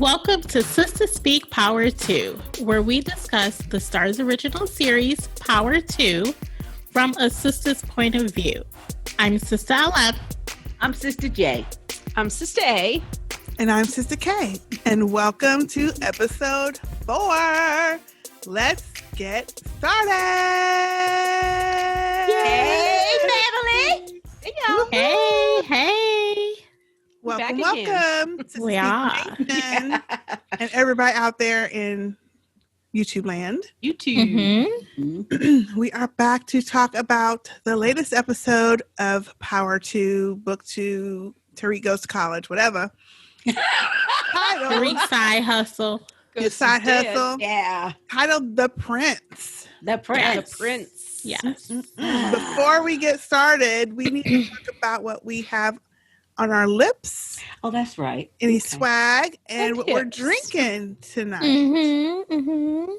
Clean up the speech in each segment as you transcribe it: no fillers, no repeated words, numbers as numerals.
Welcome to Sistah Speak Power 2, where we discuss the Star's original series, Power 2, from a sister's point of view. I'm Sister LM. I'm Sister J. I'm Sister A. And I'm Sister K. And welcome to episode 4. Let's get started. Hey, family. Hey, y'all. Hey. Welcome, back again. welcome. Sister We Speak are. Nation and everybody out there in YouTube land. YouTube. Mm-hmm. We are back to talk about the latest episode of Power 2, Book 2, Tariq Goes to College, whatever. Title. Tariq side hustle. His side hustle. Yeah. Titled The Prince. The Prince. The Prince. Yes. Before we get started, we need to talk about what we have on our lips, Oh, that's right. any Okay. swag, and what we're tips. drinking tonight. Mm-hmm. Mm-hmm.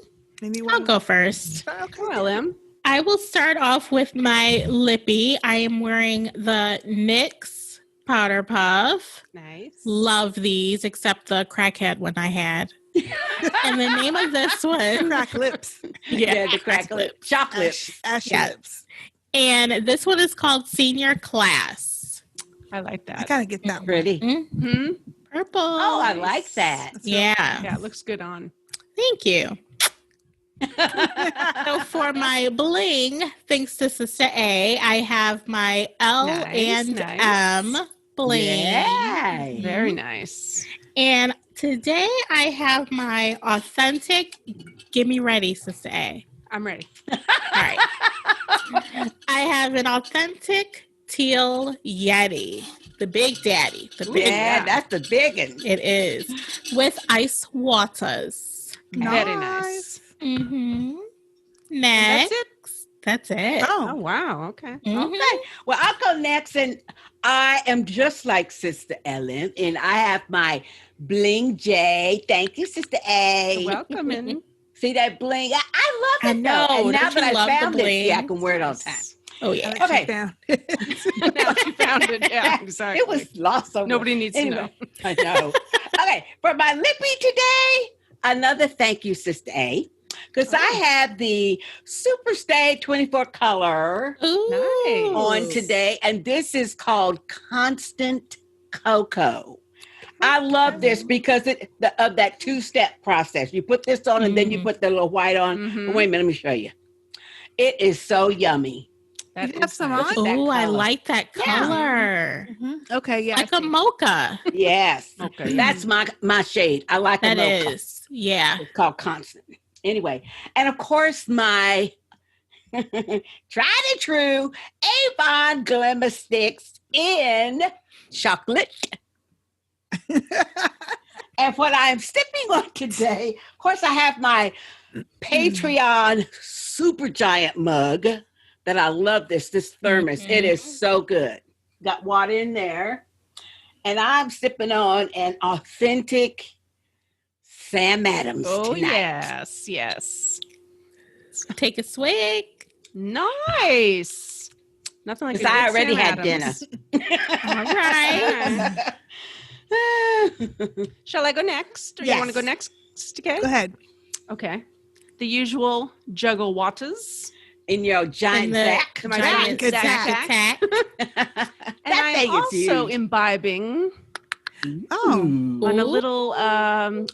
Anyone? I'll go first. Okay. Well, Em. I will start off with my lippy. I am wearing the NYX Powder Puff. Nice. Love these, except the crackhead one I had. And the name of this one, Crack lips. Yeah, the crack lip. Chocolate. Ashy Yes. lips. and this one is called Senior Class. I like I that. gotta get that one. Pretty. Mm-hmm. Purple. Oh, I like that. Yeah. Yeah, it looks good on. Thank you. So for my bling, thanks to Sister A, I have my L Nice, and nice. M bling. Yeah. Very nice. And today I have my authentic, get me ready, Sister A. I'm ready. All right. I have an authentic teal Yeti, the Big Daddy. The big Yeah, that's the big one. It is with ice waters. Very nice. Mm-hmm. And Next. that's it? That's it. Oh, Oh, wow. Okay. Mhm. Okay. Well, I'll go next, and I am just like Sister Ellen, and I have my bling J. Thank you, Sister A. Welcome in. See that bling? I love it. I know. Though. And now Don't that you I love the found it, bling? yeah, I can wear it all the time. Oh, yeah. I Okay. down. Now you found it. Yeah, exactly. It was lost somewhere. Nobody needs to know. Anyway, I know. Okay, for my lippy today, another thank you, Sister A, because I have the Super Stay 24 color Ooh. Nice. on today, and this is called Constant Cocoa. I love this because of that two-step process. You put this on, and then you put the little white on. Mhm. Wait a minute, let me show you. It is so yummy. That You have is some nice. on? that Oh, I color. like that Yeah. color. Okay, yeah. Like a mocha. Yes, Okay. that's my shade. I like That a mocha. is. Yeah. It's called Constant. Anyway, and of course, my tried and true Avon Glimmer Sticks in chocolate. And what I'm sipping on today, of course, I have my Patreon super giant mug that I love this thermos. It is so good. Got water in there. And I'm sipping on an authentic Sam Adams Oh, tonight. yes. Yes. Take a swig. Nice. Nothing like a Because I good already Sam had Adams. All right. Shall I go next? Or Yes. you want to go next, okay? Go ahead. Okay. The usual juggle waters. In your giant In the sack. My giant Good sack sack. attack. And That I'm thing is also huge. imbibing Oh, Ooh. on a Ooh. little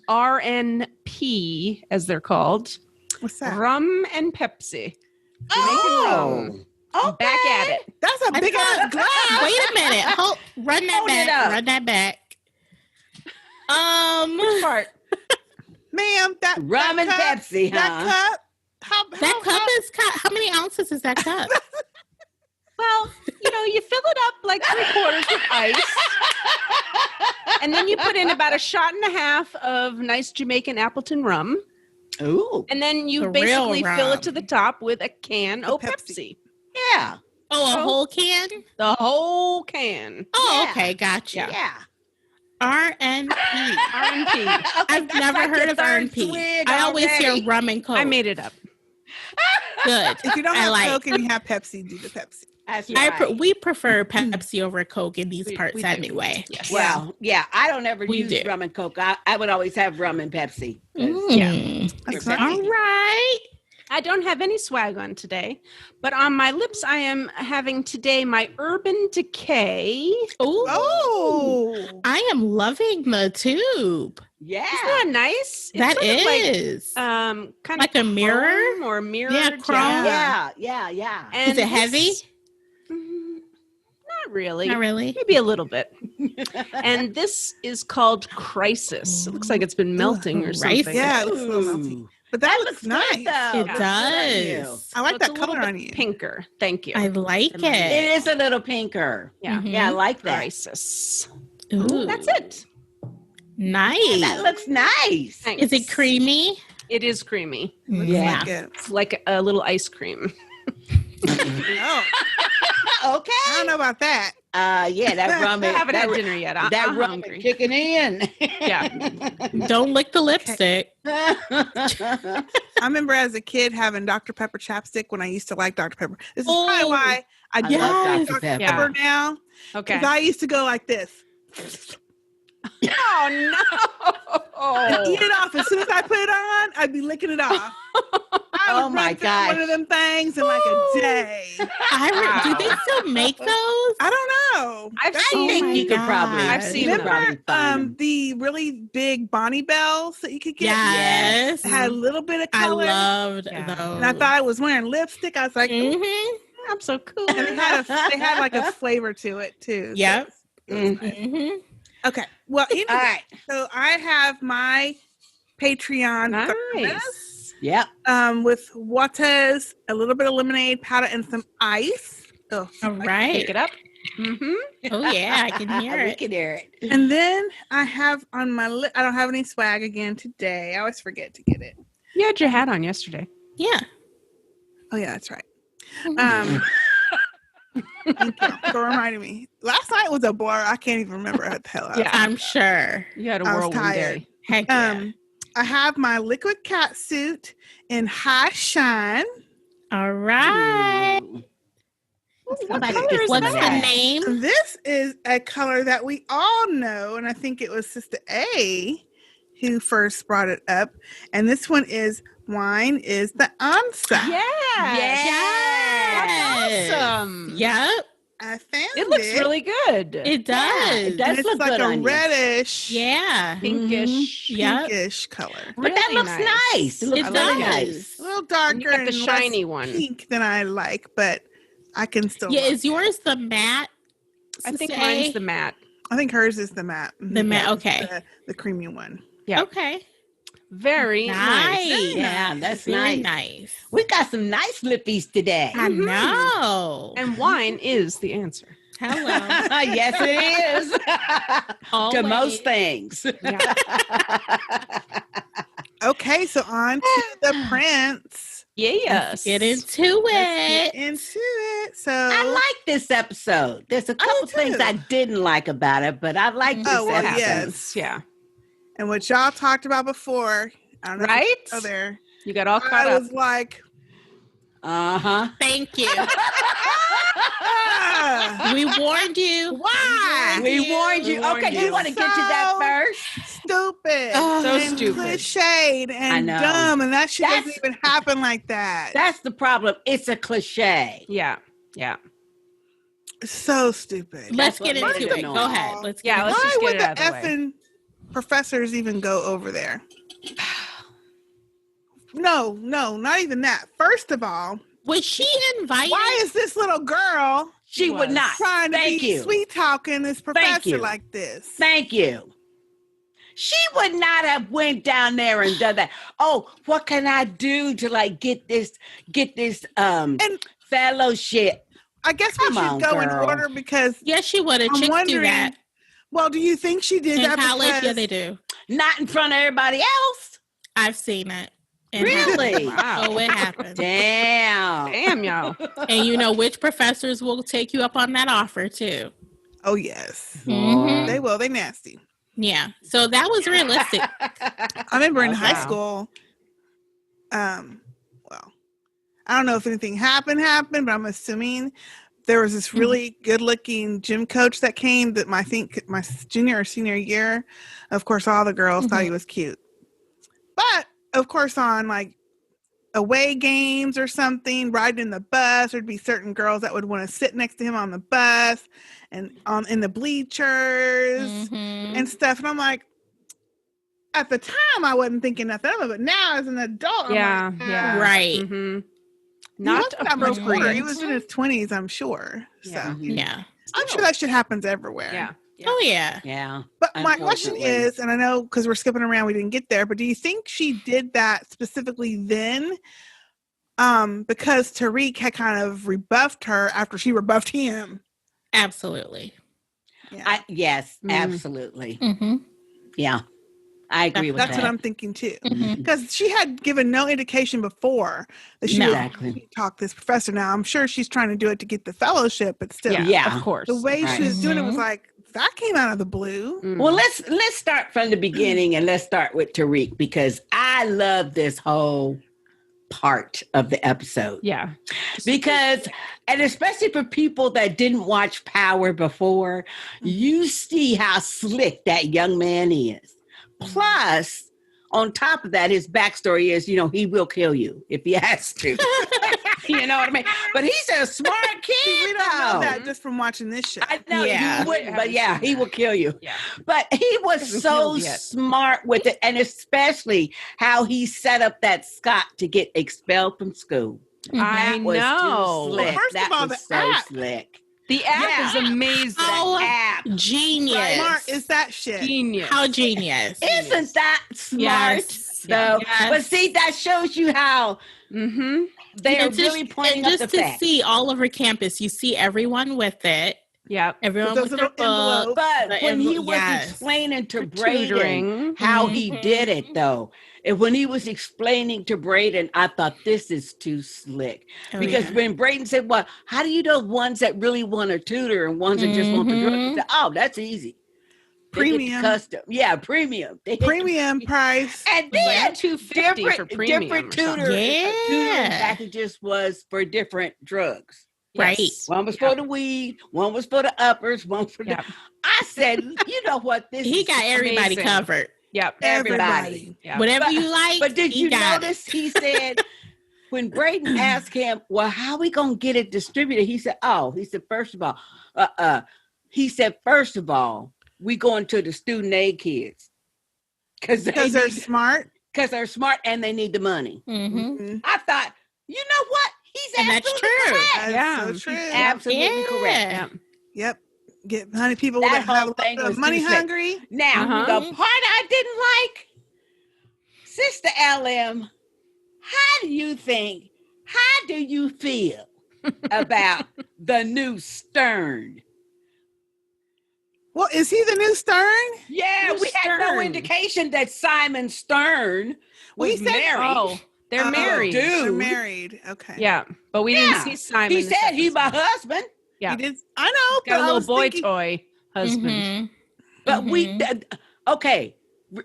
RNP, as they're called, what's that? rum and Pepsi. Oh. Okay. Back at it. That's a I big thought- ass glass. Wait a minute. Run that Hold it back. up. Run that back. Which part? Ma'am, that Rum that and cup, Pepsi, That huh? cup. That cup is how many ounces is that cup? Well, you fill it up like 3/4 with ice. And then you put in about a shot and a half of nice Jamaican Appleton rum. Ooh. And then you The real basically fill rum. it to the top with a can of Pepsi. Pepsi. Yeah. Oh, a whole can? The whole can. Oh, Yeah. okay. Gotcha. Yeah. RNP. RNP. I've That's never like heard your of third RNP. swig I always already. hear rum and coke. I made it up. Good. If you don't I have like. Coke and you have Pepsi, do the Pepsi. That's I right. we prefer Pepsi over Coke in these parts we do. anyway. Yes. Well, yeah, I don't ever We use do. rum and Coke. I would always have rum and Pepsi. 'Cause, That's Pepsi. All right. I don't have any swag on today, but on my lips, I am having today my Urban Decay. Ooh. Oh, I am loving the tube. Yeah. Isn't that nice? That sort of is. kind Like a of mirror? chrome or mirrored. Yeah, chrome. Yeah. And Is it heavy? Not really. Not really. Maybe a little bit. And this is called Crisis. It looks like it's been melting or something. Crisis. yeah, it looks a little melty. Ooh. But that looks good, nice. though. It Looks good on you. does. I like It's that a little color bit on you. pinker. Thank you. I like It It it. is a little pinker. Yeah. Mhm. Yeah, I like that. Crisis. Ooh, That's it. Nice. That looks nice. Thanks. Is it creamy? It is creamy. Looks Yeah. like it. It's like a little ice cream. Oh, Okay. I don't know about that. Yeah, that rum I is haven't had that, dinner yet. that I'm rum hungry. is kicking in. Yeah. Don't lick the lipstick. I remember as a kid having Dr. Pepper chapstick when I used to like Dr. Pepper. This is probably Oh, why I don't yes. like Dr. Dr. Pepper. Yeah. Pepper now. Okay. Because I used to go like this. Oh And eat no. it off. As soon as I put it on, I'd be licking it off. I Oh would my run through gosh. one of them things in like a day. Do they still make those? I don't know. I've I seen think my you could probably. God. I've seen you could them. probably Remember find them. the really big Bonnie bells that you could get? Yes. It had a little bit of I color. loved Yeah. those. And I thought I was wearing lipstick. I was like, ooh. Mhm. I'm so cool. And they had like a flavor to it too. Yep. Mm. Mhm. Okay. Well, anyway, All right. so I have my Patreon Nice. Yep. with waters, a little bit of lemonade powder, and some ice. Oh. All right. Pick it up. Mm-hmm. Oh yeah, I can hear We it. can hear it. And then I have on my lip. I don't have any swag again today. I always forget to get it. You had your hat on yesterday. Yeah. Oh yeah, that's right. Thank you for reminding me. Last night was a blur. I can't even remember what the hell. I was Yeah. I'm sure. You had a I was whirlwind tired. day. Heck yeah. I have my liquid cat suit in high shine. All right. Ooh. What Okay. color is What's the that? name? This is a color that we all know, and I think it was Sister A who first brought it up. And this one is Wine is the Answer. Yeah. Yes. That's awesome. Yep. I found It looks really good. It does. Yeah, it does. And it's look like good a on you. reddish, Yeah. pinkish. Yep. pinkish color. But that Really looks nice. nice. It looks It really does. nice. A little And darker you got the and shiny less one. pink than I like, but I can still. Yeah. love Is yours the matte? I think Sister mine's A? the matte. I think hers is the matte. The matte, Yeah, okay. The creamy one. Yeah. Okay. Very nice. Nice. Yeah, that's Very nice. nice. We got some nice lippies today. I know. And wine is the answer. Hello. Yes, it is. To Always. most things. Yeah. Okay, so on to the prince. Yes. Get into Let's it. get into it. So I like this episode. There's a couple things too. I didn't like about it, but I like this Oh, well, episode. yes. Yeah. and what y'all talked about before. I don't know Right? if you go there. You got all caught I up. was like, Uh-huh. Thank you. ah, We warned you. why? We warned you. We warned Okay, you. you want to get to that So first? Stupid. So and stupid. cliched I and know. dumb, and that shit That's- doesn't even happen like that. That's the problem. It's a cliche. Yeah. Yeah. So stupid. Let's what get made into it it. Go annoying. ahead. Let's Yeah, get let's into Why just would get it the out of the way. effing professors even go over there? No, not even that. First of all, it. Was she invited? why is this little girl She would was. not. trying to Thank be you. sweet talking this professor you. like this? Thank you. She would not have went down there and done that. Oh, what can I do to like get this And- fellowship? I guess we Come should on, go in girl. order because Yes, she would have. I'm Chicks do wondering. that Well, do you think she did in that college. because Yeah, they do. Not in front of everybody else. I've seen it. It Really? happened. Wow. Oh, it happened. Damn. Damn, y'all. And you know which professors will take you up on that offer too. Oh yes, Mhm. they will. They nasty. Yeah. So that was realistic. I remember in Oh, high wow. school. Well, I don't know if anything happened, but I'm assuming there was this really good-looking gym coach that came that I think my junior or senior year. Of course, all the girls thought he was cute. But, of course, on, like, away games or something, riding in the bus, there'd be certain girls that would want to sit next to him on the bus and in the bleachers and stuff. And I'm like, at the time, I wasn't thinking nothing of it. But now, as an adult, I'm like, right. Not that much older. appropriate. He was in his 20s, I'm sure. Yeah. So Yeah. I'm sure that shit happens everywhere. Yeah. Oh, yeah. Yeah. But my question is, and I know because we're skipping around, we didn't get there, but do you think she did that specifically then? Because Tariq had kind of rebuffed her after she rebuffed him. Absolutely. Yeah. Yes, absolutely. Mm-hmm. Yeah. I agree with That's that. what I'm thinking too. Mm-hmm. Because she had given no indication before that she No. would Exactly. talk this professor. Now, I'm sure she's trying to do it to get the fellowship, but still. Yeah. Of course. The way Right. she was doing it was Mhm. like, that came out of the blue. Well, let's start from the beginning and let's start with Tariq because I love this whole part of the episode. Yeah. Because, and especially for people that didn't watch Power before, you see how slick that young man is. Plus, on top of that, his backstory is, he will kill you if he has to. You know what I mean? But he's a smart kid. We don't know though. that just from watching this show. I know Yeah. you wouldn't, but yeah, he will kill you. Yeah. But he was Hasn't so killed yet. smart with it, and especially how he set up that Scott to get expelled from school. I That was too know. slick. Well, first of That all, was the so app. slick. The app Yeah. is amazing. How App. genius. Smart is that shit. Genius. How genius. Isn't that smart? Yes. Though? Yes. But see, that shows you how Mm-hmm. they are And just- really pointing and up just the to fact. see all over campus, you see everyone with it. Yep. Everyone With with those their little envelopes. book. But The when he envelope- was yes. explaining to For Braden tutoring. how he Mhm. did it, though, and when he was explaining to Braden, I thought this is too slick. Oh, Because yeah. when Braden said, "Well, how do you know ones that really want to tutor and ones that just want to drug?" He Mhm. said, "Oh, that's easy. They get the Premium. custom, yeah, premium. They hit the- Premium price. and Yeah, then $250 for premium. different or something. tutoring Yeah. packages was for different drugs. Right. Yes. One was Yeah. for the weed, one was for the uppers, one for Yeah. the. I said, you know what? This He is got everybody amazing. covered. Yep. everybody. Yeah. Whatever But- you like. But did he you got notice he said when Braden asked him, "Well, how we gonna get it distributed?" He said, first of all, we going to the student aid kids because They're smart. they're smart and they need the money." it. Mhm. Mhm. I thought, you know what? He's And that's absolutely true. correct. That's Yeah. so true. Absolutely correct. Yep. Yep. Get honey people That that have whole a thing lot was of money too slick. hungry. Now, Uh-huh. the part I didn't like, Sister LM, how do you feel about the new Stern? Well, is he the new Stern? Yeah, Who's we had no Stern? indication that Simon Stern We was said- married. Oh, they're Oh, married. dude. They're married. Okay. Yeah, but we Yeah. didn't see Simon. He this said he's my episode. husband, Yeah. He did. I know, but Got a I little was boy thinking, toy husband. Mhm. but Mhm. okay,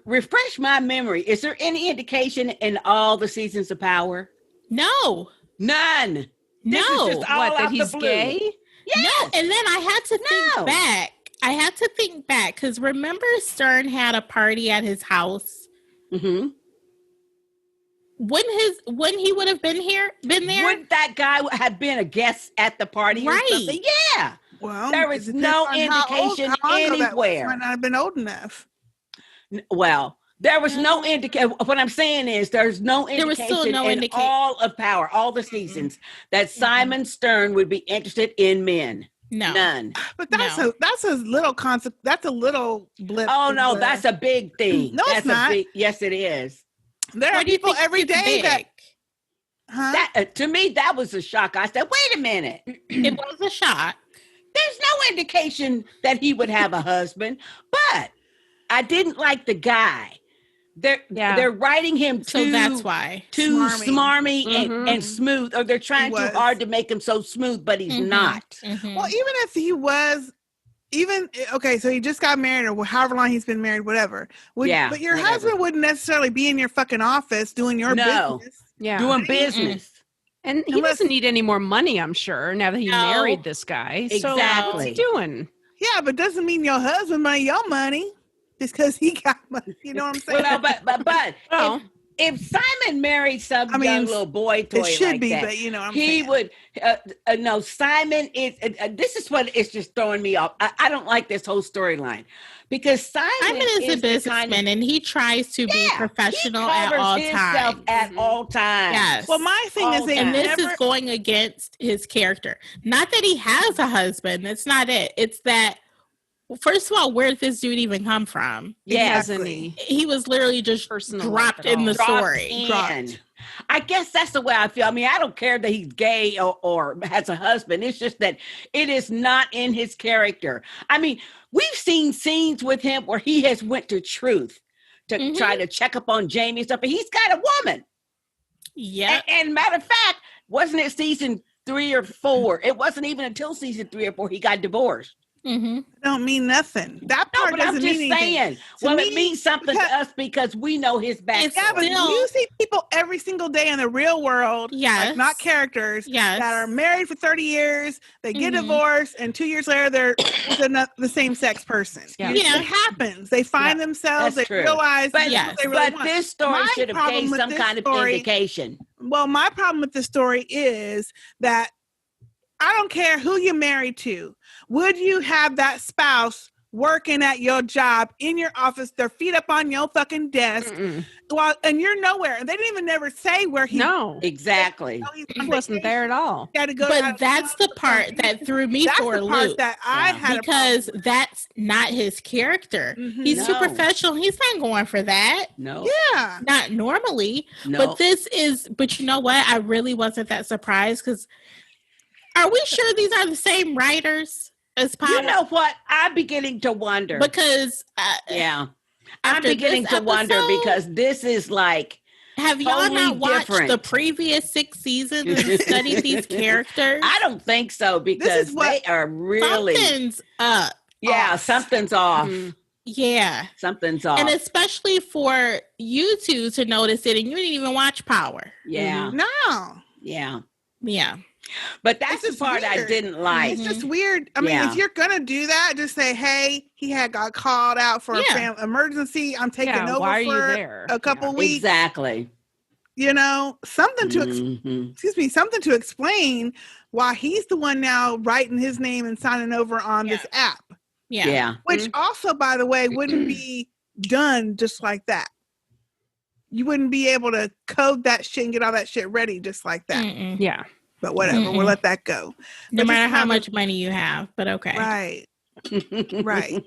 refresh my memory. Is there any indication in all the seasons of Power? No. None. This No. is just all What? That out the he's blue. gay? Yes. No. And then I had to think No. back. Because remember Stern had a party at his house. Mm-hmm. When he would have been there? Would that guy have been a guest at the party or Right. something? Yeah. well, There it is depends no on how indication how long ago that was. anywhere. Might not have been old enough. Well, there was no indication. What I'm saying is there's no There was indication still no in all of Power, all the seasons, that Simon Stern would be interested in men. No. None. But that's a little concept. That's a little blip. Oh, no, in the- that's a big thing. No, it's That's not. Yes, it is. There Why are do you people think every it's day that. big? Huh? That to me, that was a shock. I said, wait a minute. It was a shock. There's no indication that he would have a husband, but I didn't like the guy. They're writing him So too, that's why. too Smarmy. smarmy and smooth, or they're trying He too was. hard to make him so smooth, but he's Mhm. not. Mhm. Well, even if he was, okay, so he just got married or however long he's been married, whatever. Yeah, But your whatever. husband wouldn't necessarily be in your fucking office doing your No. business. Yeah. Doing business. And he Unless- doesn't need any more money, I'm sure, now that he No. married this guy. So what's he Exactly. doing? Yeah, but doesn't mean your husband money your money just because he got money. You know what I'm saying? Well, no, but Well, if Simon married some I mean, young little boy toy it should like be, that, but you know what I'm he saying. would. No, Simon is. This is what is just throwing me off. I don't like this whole storyline because Simon is a the businessman kind of, and he tries to be he professional at covers all himself times. at all times. Yes. Well, my thing is All they time. And this never. is going against his character. Not that he has a husband. That's not it. It's that, first of all, where did this dude even come from? he has Exactly. any He was literally just personal dropped life at in the all. story. in. I guess that's the way I feel. I mean, I don't care that he's gay or has a husband. It's just that it is not in his character. I mean, we've seen scenes with him where he has went to Truth to try to check up on Jamie and stuff, and he's got a woman. Yeah. And matter of fact, wasn't it season 3 or 4? It wasn't even until season 3 or 4 he got divorced. Mm-hmm. Don't mean nothing. That No, part but I'm doesn't just mean anything. saying. To Well, me, it means something because- to us because we know his backstory. Yeah, but Still- you see people every single day in the real world, Yes. like not characters, Yes. that are married for 30 years, they get Mhm. divorced, and 2 years later they're with the same sex person. Yeah. Yeah. It happens. They find themselves, That's they true. realize But, this is yes, what they really but want. this story My should have problem gave with some this kind of story- indication. Well, my problem with the story is that I don't care who you're married to. Would you have that spouse working at your job in your office, their feet up on your fucking desk, Mm-mm. and you're nowhere? And they didn't even never say where he No, Exactly. he's he on wasn't vacation. there at all. He had to go But out- that's the part that threw me That's for a the part loop. that I Yeah. had Because a problem that's not his character. with. Mhm. He's too No. professional. He's not going for that. No. Yeah. Not normally. No. But this is, but you know what? I really wasn't that surprised because are we sure these are the same writers as Power? You know what? I'm beginning to wonder. Because Yeah. I'm after beginning this to wonder episode, because this is like, have y'all totally not watched different. the previous 6 seasons and studied these characters? I don't think so because is what- they are really, Something's up. yeah, off. something's off. Mhm. Yeah. Something's off. And especially for you two to notice it and you didn't even watch Power. Yeah. No. Yeah. Yeah. But that's It's the just part I weird. didn't like. It's just weird. I mean, Yeah. if you're gonna do that, just say, "Hey, he had got called out for Yeah. a emergency. I'm taking Yeah, over why are for you there? a couple Yeah. weeks." Exactly. You know, something to Mhm. something to explain why he's the one now writing his name and signing over on this app, Yeah. Yeah. which also, by the way, wouldn't be done just like that. You wouldn't be able to code that shit and get all that shit ready just like that. Mm-mm. Yeah. But whatever, Mm-mm. we'll let that go. No But matter just how have a- much money you have, but okay. Right. Right.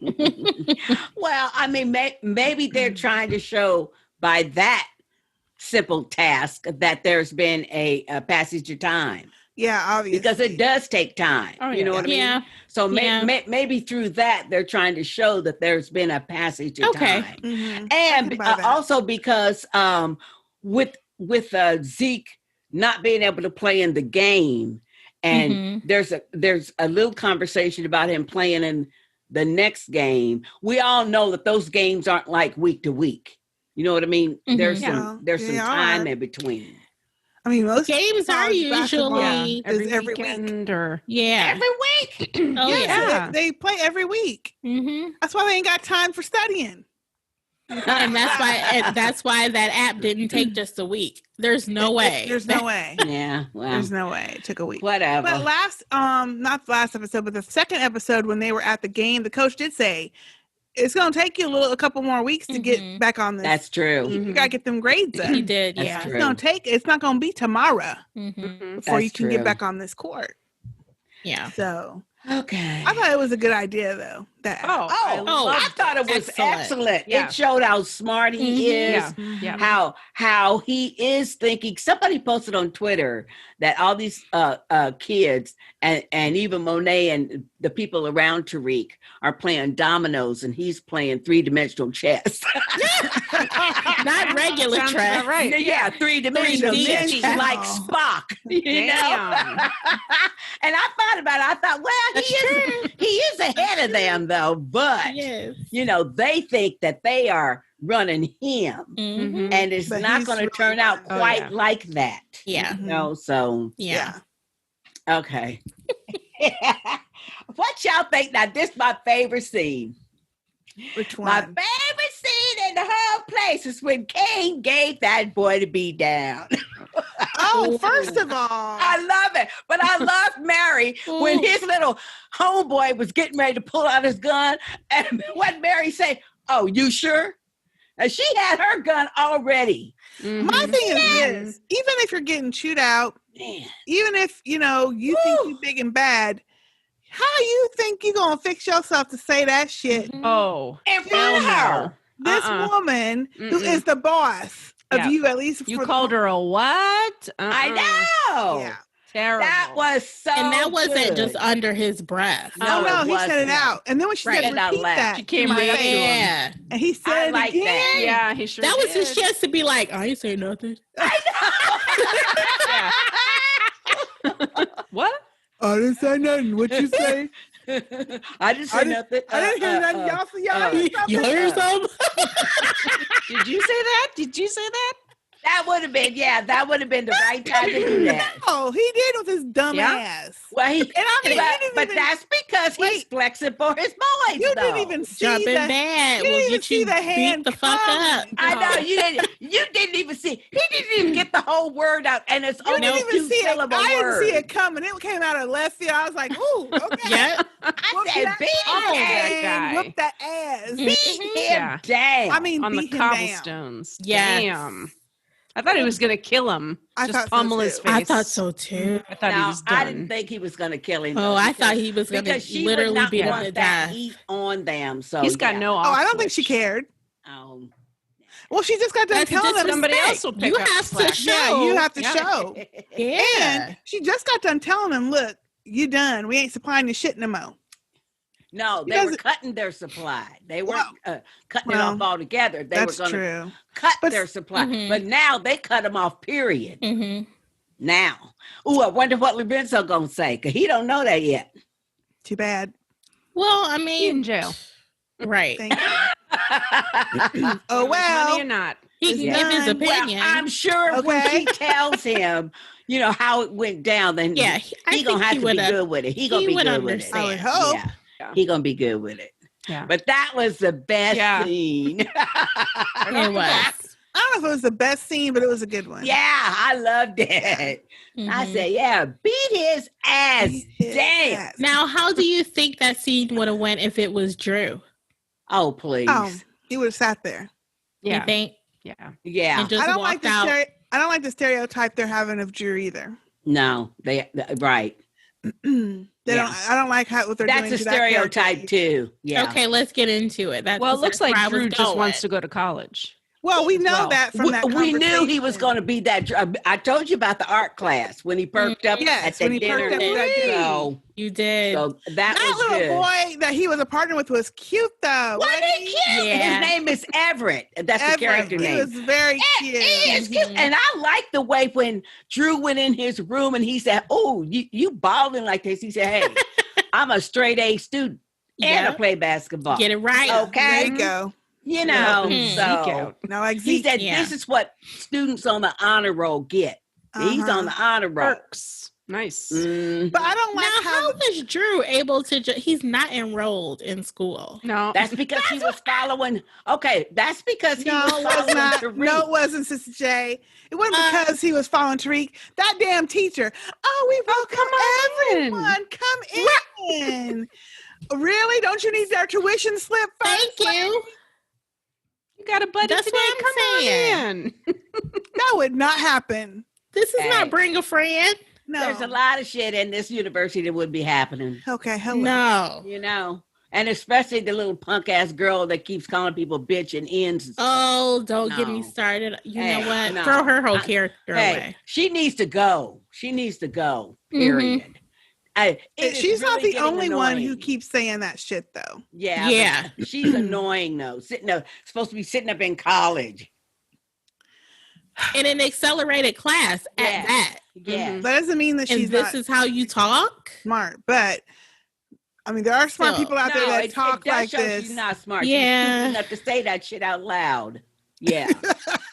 Well, I mean, maybe they're trying to show by that simple task that there's been a passage of time Yeah, obviously. because it does take time. Oh, You yeah. know what I mean? Yeah. So Yeah. maybe through that they're trying to show that there's been a passage of Okay. time, Mhm. and can buy that. also because with Zeke not being able to play in the game, and Mhm. there's a little conversation about him playing in the next game. We all know that those games aren't like week to week. You know what I mean? Mhm. There's Yeah. some there's some They time are. in between. I mean, most Games are college basketball usually- is Every every week. weekend or Yeah. Every week. Oh, Yes, yeah. Yeah. They play every week. Mm-hmm. That's why they ain't got time for studying. And that's why that app didn't take just a week. There's no way. There's no way. Yeah. Well, There's no way. It took a week. whatever. But not the last episode, but the second episode when they were at the game, the coach did say it's going to take you a couple more weeks to Mhm. get back on this. That's true. You got to get them grades up. He did, That's yeah. true. It's not going to be tomorrow Mm-hmm. Mhm. before you That's can get true. back on this court. Yeah. So Okay. I thought it was a good idea though. That Oh, I thought it was excellent. Yeah. It showed how smart he Mhm. is. Yeah. Mhm. Yeah. How he is thinking. Somebody posted on Twitter that all these kids and even Monet and the people around Tariq are playing dominoes and he's playing 3-dimensional chess. Not regular Sounds trash. about right. Yeah, 3-dimensional 3D chess. He's chess. like Spock. You know? Damn. And I thought about it. I thought, well, he is ahead of them though, but Yes. you know, they think that they are running him. Mhm. And it's But not he's going to really turn out not. quite yeah. like that. Yeah. You know, so Yeah. okay. What y'all think? Now, this is my favorite scene. Which My one? favorite scene in the whole place is when Cain gave that boy to be down. Oh, first of all, I love it. But I love Mary when Ooh. his little homeboy was getting ready to pull out his gun. And what Mary say? Oh, you sure? And she had her gun already. my thing is this: even if you're getting chewed out, Man. even if you think you're big and bad, how you think you gonna fix yourself to say that shit? Oh, In front of her. This woman who is the boss of Yeah. you, at least You for called her a what? I know. Yeah. Terrible. That was so And that wasn't good. just under his breath. No, No, it he said it wasn't. out, and then when she Right. said And I repeat laughed. that, She came to my right up to face, him. Yeah. and he said I it like again. that. Yeah, he sure That was did. his chance to be like, I ain't say nothing. Yeah. What? I didn't say nothing. What you say? I didn't say nothing. I didn't hear nothing. Y'all heard something? You heard something? Did you say that? Did you say that? That would have been, that would have been the right time to do that. No, he did with his dumb Yeah? ass. Well, he, And I mean, you didn't but even- that's because he's Wait. flexing for his boys. You though. didn't even see Jumping the bad you will didn't even get see you the hand beat the fuck up. coming. I know you didn't. You didn't even see. He didn't even get the whole word out, and it's You only didn't two even see it. syllable I word. didn't see it coming. It came out of left field. I was like, ooh, okay. Yeah. I said, beat him Oh, that down. guy. Whoop that ass. Beat him Yeah. down. I mean, On the beat him down. cobblestones. Yes. Damn. I thought he was going to kill him. I Just thought so, pummel his too. face. I thought so too. I thought he no, was done. I didn't think he was going to kill him. Oh, though, I because- thought he was going because to she would literally not beat him want to that death. heat on them. So He's got yeah. no Oh, off I don't think she switch. cared. Um, Well, she just got done That's telling them. Somebody else will pick You up the have slack. to show. Yeah, you have to Yeah. show. Yeah. And she just got done telling them, look, you done. We ain't supplying your shit no more. no, they Because- were cutting their supply. They weren't cutting well, it off altogether. They That's were going to true. cut But- their supply. Mhm. But now they cut them off, period. hmm Now. Ooh, I wonder what Lorenzo going to say, because he don't know that yet. Too bad. Well, I He mean, in jail. right. Thank you. Oh, Money well. or not. He It's can give his done. Well, opinion. I'm sure when Okay. she tells him, how it went down, then Yeah, I he gonna think have he to be would have. good with it. He gonna he be would good with it. I would understand. hope. Yeah. Yeah. He gonna be good with it. Yeah. But that was the best Yeah. scene. It was. I don't know if it was the best scene, but it was a good one. Yeah, I loved it. I Mhm. said, yeah, beat his ass Beat his down. ass. Now, how do you think that scene would have went if it was Drew? Oh, please. Oh, he would have sat there. You Yeah. think? Yeah. Yeah. And just I don't walked like the out. I don't like the stereotype they're having of Drew either. No, right. They Yeah. don't. I don't like what they're That's doing a to that character stereotype either. too. Yeah. Okay, let's get into it. Well, it looks like that's where I Drew was just wants going. to go to college. Well, we know Well, that from that. We knew he was conversation. going to be that. I told you about the art class when he perked up Yes, at when the he dinner. perked up at that dinner. So, You did. so that was little good. boy that he was a partner with was cute though. Wasn't he cute? Yeah. His name is Everett. That's the character He name. was very He cute. is cute. And I like the way when Drew went in his room and he said, "Oh, you balling like this." He said, "Hey, I'm a straight A student and I Yeah. play basketball." Get it right. Okay. There you go. You know, Mhm. Zeke so out. No, like he Zeke. said, Yeah. "This is what students on the honor roll get." He's Uh-huh. on the honor roll. Perks. Nice. Mhm. But I don't like Now, how. how was Drew able to? He's not enrolled in school. No. That's because he was following. Okay, that's because he No, was it was following not. Tariq. No, it wasn't, Sister J. It wasn't because he was following Tariq. That damn teacher. Oh, we welcome everyone. Come in. Really? Don't you need their tuition slip first? Thank you. You got a buddy That's today? what I'm Come saying. on in. That would not happen. This is Hey. not bring a friend. No. There's a lot of shit in this university that would be happening, Okay, hello. No. you know, and especially the little punk ass girl that keeps calling people bitch and ends. And stuff. Oh, don't get me No. started. You Hey, know what? no. Throw her whole I- character Hey, away. she needs to go. She needs to go. Mhm. Period. It And is she's not really the getting only one who annoying. keeps saying that shit, though. Yeah. Yeah. but she's annoying though. Supposed to be sitting up in college. In an accelerated class Yeah. at that. Yeah. Mhm. That doesn't mean that And she's this not is how you talk? smart, but I mean, there are smart Still. people out there that talk does like show this. She's not smart. Yeah. She's stupid enough to say that shit out loud. Yeah.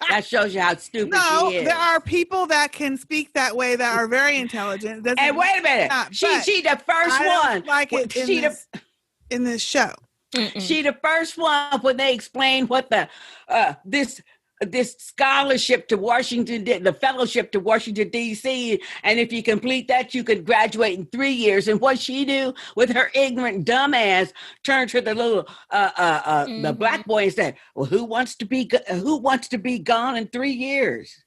That shows you how stupid No, she is. there are people that can speak that way that are very intelligent. Doesn't And wait a minute. not, She the first I don't one. like it in this show. She the first one when they explained what the this scholarship to Washington, the fellowship to Washington D.C. and if you complete that, you could graduate in 3 years. And what she do with her ignorant dumb ass turned to the little the black boy and said, "Well, who wants to be gone in 3 years?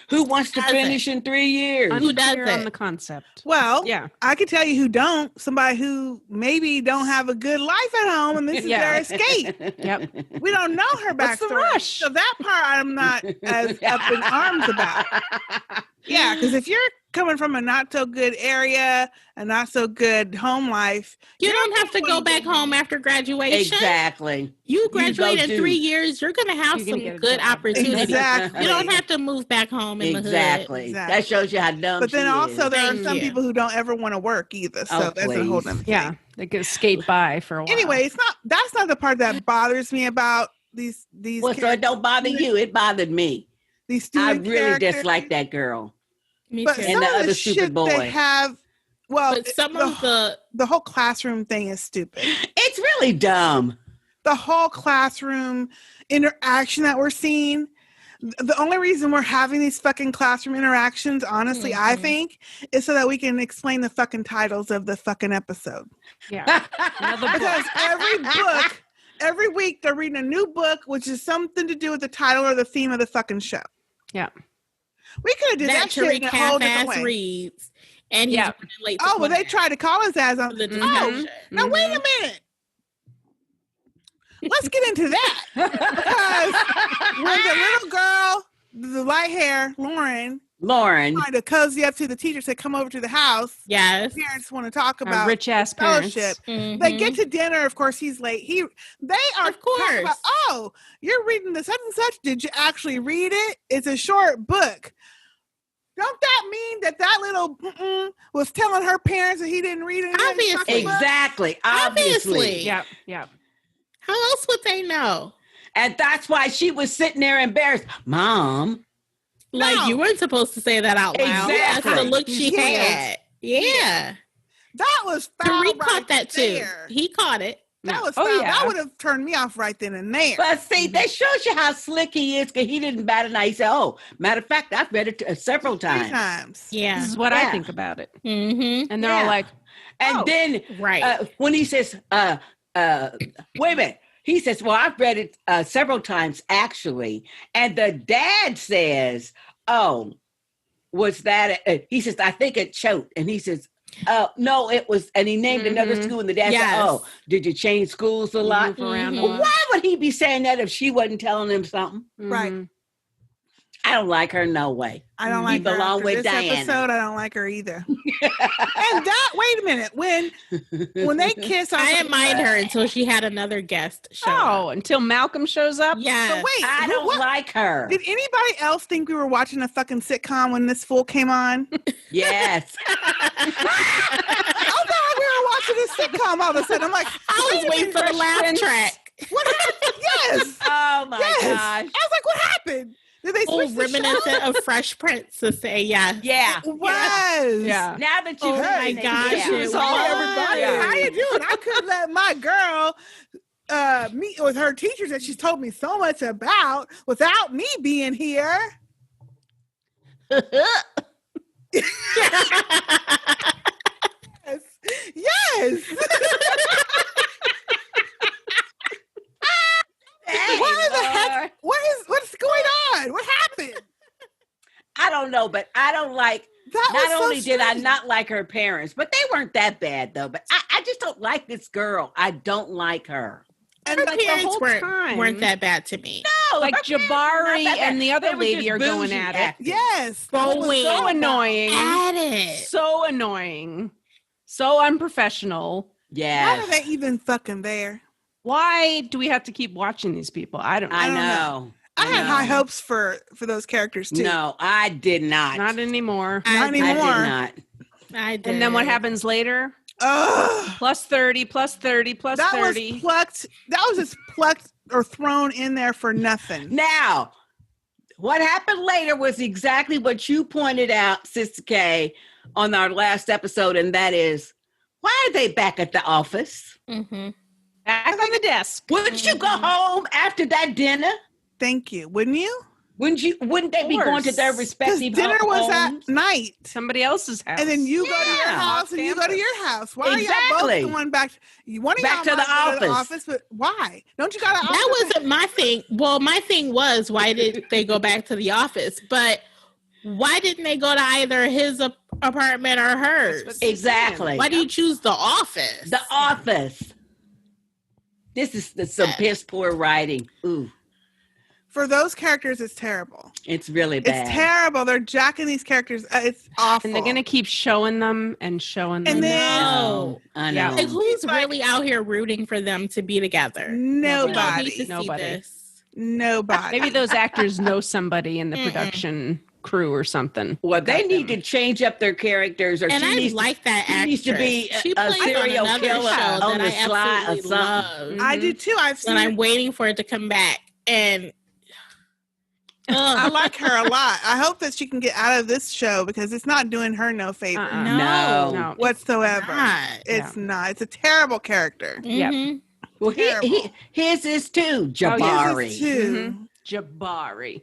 Who wants to finish in 3 years? Who does Unclear on it? the concept. Well, Yeah. I can tell you who don't. Somebody who maybe don't have a good life at home, and this is their escape. Yep. We don't know her What's the backstory. rush? So that part I'm not as up in arms about. Yeah, because if you're coming from a not so good area, a not so good home life, You don't have to go back home after graduation. Exactly. You graduate in do. 3 years, you're going to have You're gonna some get a good job. opportunities. Exactly. You don't have to move back home in the hood. Exactly. That shows you how dumb But then she also is. there are Thank some you. people who don't ever want to work either. So Oh, that's a whole please. nother Yeah. thing. They could skate by for a while. Anyway, that's not the part that bothers me about these Well, so it don't bother you. It bothered me. these I student really characters. dislike that girl. Me But too. And some the of other the stupid shit boy. they have, well, But some of the whole classroom thing is stupid. It's really dumb. The whole classroom interaction that we're seeing. The only reason we're having these fucking classroom interactions, honestly, I think, is so that we can explain the fucking titles of the fucking episode. Yeah. Another book. Because every week they're reading a new book, which is something to do with the title or the theme of the fucking show. Yeah. We could have did that shit in a whole different way. reads. And he's Yeah. running late to Oh, well, they class tried to call us as on. for the Oh, discussion. now wait a minute. Let's get into that. Because when the little girl, the light hair, Lauren, trying to cozy up to the teacher, said, "Come over to the house." Yes. Parents want to talk Our about rich ass parents. fellowship. Mhm. They get to dinner. Of course, he's late. They are Of course. talking about, "Oh, you're reading the such and such. Did you actually read it? It's a short book." Don't that mean that little was telling her parents that he didn't read it? Obviously. Exactly. Obviously. Yeah. Yeah. How else would they know? And that's why she was sitting there embarrassed. Mom. Like, No. you weren't supposed to say that out loud. That's Exactly. the look she had. Yeah. That was foul Tariq right caught that too. there. He caught it. That was Oh, foul. yeah. That would have turned me off right then and there. But see, that shows you how slick he is because he didn't bat an eye. He said, "Oh, matter of fact, I've read it several 3 times." times. Yeah. This is what Yeah. I think about it. Mm-hmm. And they're all Yeah. like, And Oh. then Right. when he says, wait a minute. He says, "Well, I've read it several times, actually." And the dad says, "Oh, was that?" He says, "I think it choked." And he says, "No, it was." And he named another school. And the dad Yes. said, "Oh, did you change schools a lot?" move around a Mhm. lot. Why would he be saying that if she wasn't telling him something? Right. Mhm. I don't like her, no way. I don't You like her. belong After with this Diana. episode, I don't like her either. And that, wait a minute, when they kiss, I was didn't like, mind her until she had another guest show. Oh, until Malcolm shows up? Yeah. So wait, I don't what? like her. Did anybody else think we were watching a fucking sitcom when this fool came on? Yes. I thought we were watching a sitcom all of a sudden. I'm like, I was waiting for the laugh Prince. track. what happened? Yes. Oh my Yes. gosh. I was like, what happened? Did they Oh, switch the show? reminiscent of Fresh Prince to say yes. Yeah. It was. Yeah. Now that you Oh my gosh, yeah. it Hey, everybody, Yeah. how you doing? I couldn't let my girl meet with her teachers that she's told me so much about without me being here. Yes. Yes. Hey, What the heck? Lord. What's going on? What happened? I don't know, but I don't like. That was Not so only did I strange. not like her parents, but they weren't that bad though. But I just don't like this girl. I don't like her. And Her like the parents whole time. weren't that bad to me. No, Like her parents were not Jabari that bad. and the They other were lady just are going bougie at it. acting. yes. Going So annoying. at it. So annoying. So unprofessional. Why Yes, are they even fucking there? Why do we have to keep watching these people? I don't I don't know. I had know. high hopes for those characters too. No, I did not. Not anymore. Not I anymore. did not. I did. And then what happens later? Ugh. Plus 30, plus 30, plus That 30. was plucked. That was just plucked or thrown in there for nothing. Now, what happened later was exactly what you pointed out, Sister K, on our last episode, and that is, why are they back at the office? Mm-hmm. Back on the desk. Wouldn't you go home after that dinner? Thank you. Wouldn't you? Wouldn't they be going to their Because respective dinner was homes? at night. Somebody else's house. And then you go to your Yeah. house and you go to your house. Why are Exactly. y'all both going back? One of Back y'all to the might go to office. but why? Don't you got to? That wasn't my thing. Well, my thing was, why did they go back to the office? But why didn't they go to either his apartment or hers? Exactly. Why do you choose the office? The office. This is some piss poor writing. Ooh, For those characters, it's terrible. it's really bad. It's terrible. They're jacking these characters. It's awful. And they're going to keep showing them and showing them. And then- No. I Yeah. know. Like, who's Like- really out here rooting for them to be together? Nobody. I don't need to see Nobody. this. Nobody. Maybe those actors know somebody in the Mm-mm. production crew or something. Well, they Got need them. to change up their characters, or And she I needs like that she actress. needs to be She a plays serial on another killer show on that the I slide or absolutely something. love. I do too. I've seen. And I'm waiting for it to come back. And I like her a lot. I hope that she can get out of this show because it's not doing her no favor no, No. whatsoever. not. It's not. It's a terrible character. Yep. Mhm. Well, Terrible. his is too, His Jabari. is too. Jabari.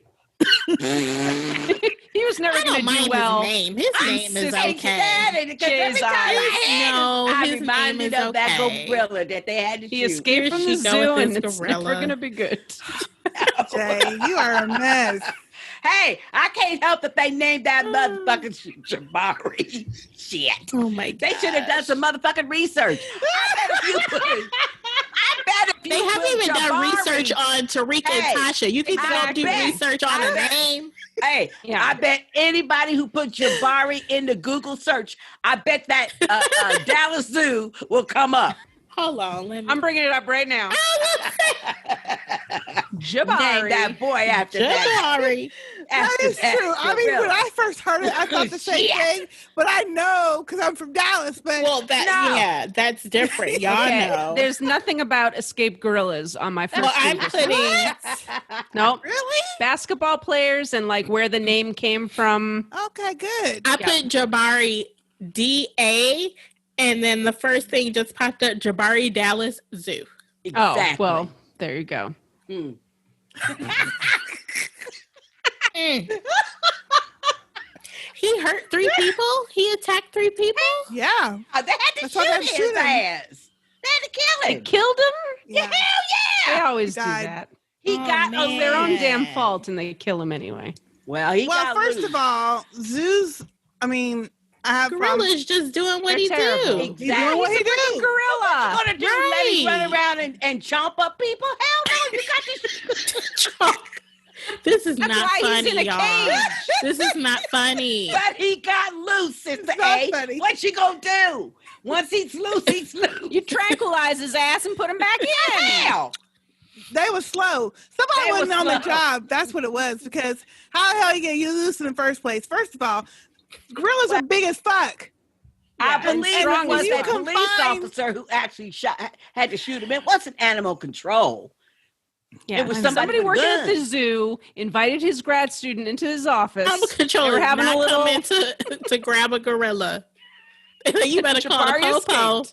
He was never I going don't to mind do well. his name. His name is Hey, okay. Because every time I had No, it, I his reminded name is of that okay. gorilla that they had to He shoot. escaped from Here the she go zoo, with and this it's gorilla. never going to be good. Jay, you are a mess. Hey, I can't help that they named that motherfucking Jabari. Shit. Oh my god. They should have done some motherfucking research. I bet if you They haven't put even done Jabari- research on Tarika Hey, and Tasha. You think they're gonna I do bet. research on a name? Hey, Yeah. I bet anybody who put Jabari in the Google search, I bet that Dallas Zoo will come up. Hold on, let me. I'm bringing it up right now. Name Jabari. that boy after that. Jabari. That After is true. I mean, when gorilla. I first heard it, I thought the same Shit. thing. But I know because I'm from Dallas. But Well, that No. yeah, that's different. Y'all Okay, know. there's nothing about escaped gorillas on my first Well, I'm Google putting. search. Nope. really? Basketball players and like where the name came from. Okay, good. I put Jabari DA, and then the first thing just popped up: Jabari Dallas Zoo. Exactly. Oh, well, there you go. Mm. Mm. He hurt 3 people. He attacked 3 people. Yeah. They had to That's why they had shoot to his shoot him. ass. They had to kill They him. killed him? Yeah. They always do died. that. He Oh, got man. It's their own damn Yeah. fault and they kill him anyway. Well, he Well, got first loose. of all, zoos. I mean, I have problems. Gorilla's just doing what They're he terrible. do. He's doing what he do. Gorilla. What you gonna do? Let him Right. run around and chomp up people? Hell no! You got this. This is That's not why funny, he's in a y'all. cage. This is not funny. But he got loose, Sister not A. funny. What you gonna do? Once he's loose, he's loose. You tranquilize his ass and put him back in. Hell. They were slow. Somebody They wasn't was on the slow. job. That's what it was. Because how the hell you get you loose in the first place? First of all, gorillas are big as fuck. I Yeah, and believe strong it was as that fuck. police officer who actually had to shoot him. It wasn't animal control. Yeah. It was And somebody with working at the guns. zoo invited his grad student into his office. I'm a controller. They were having Not a little- coming to grab a gorilla. You better call the Jabari popo.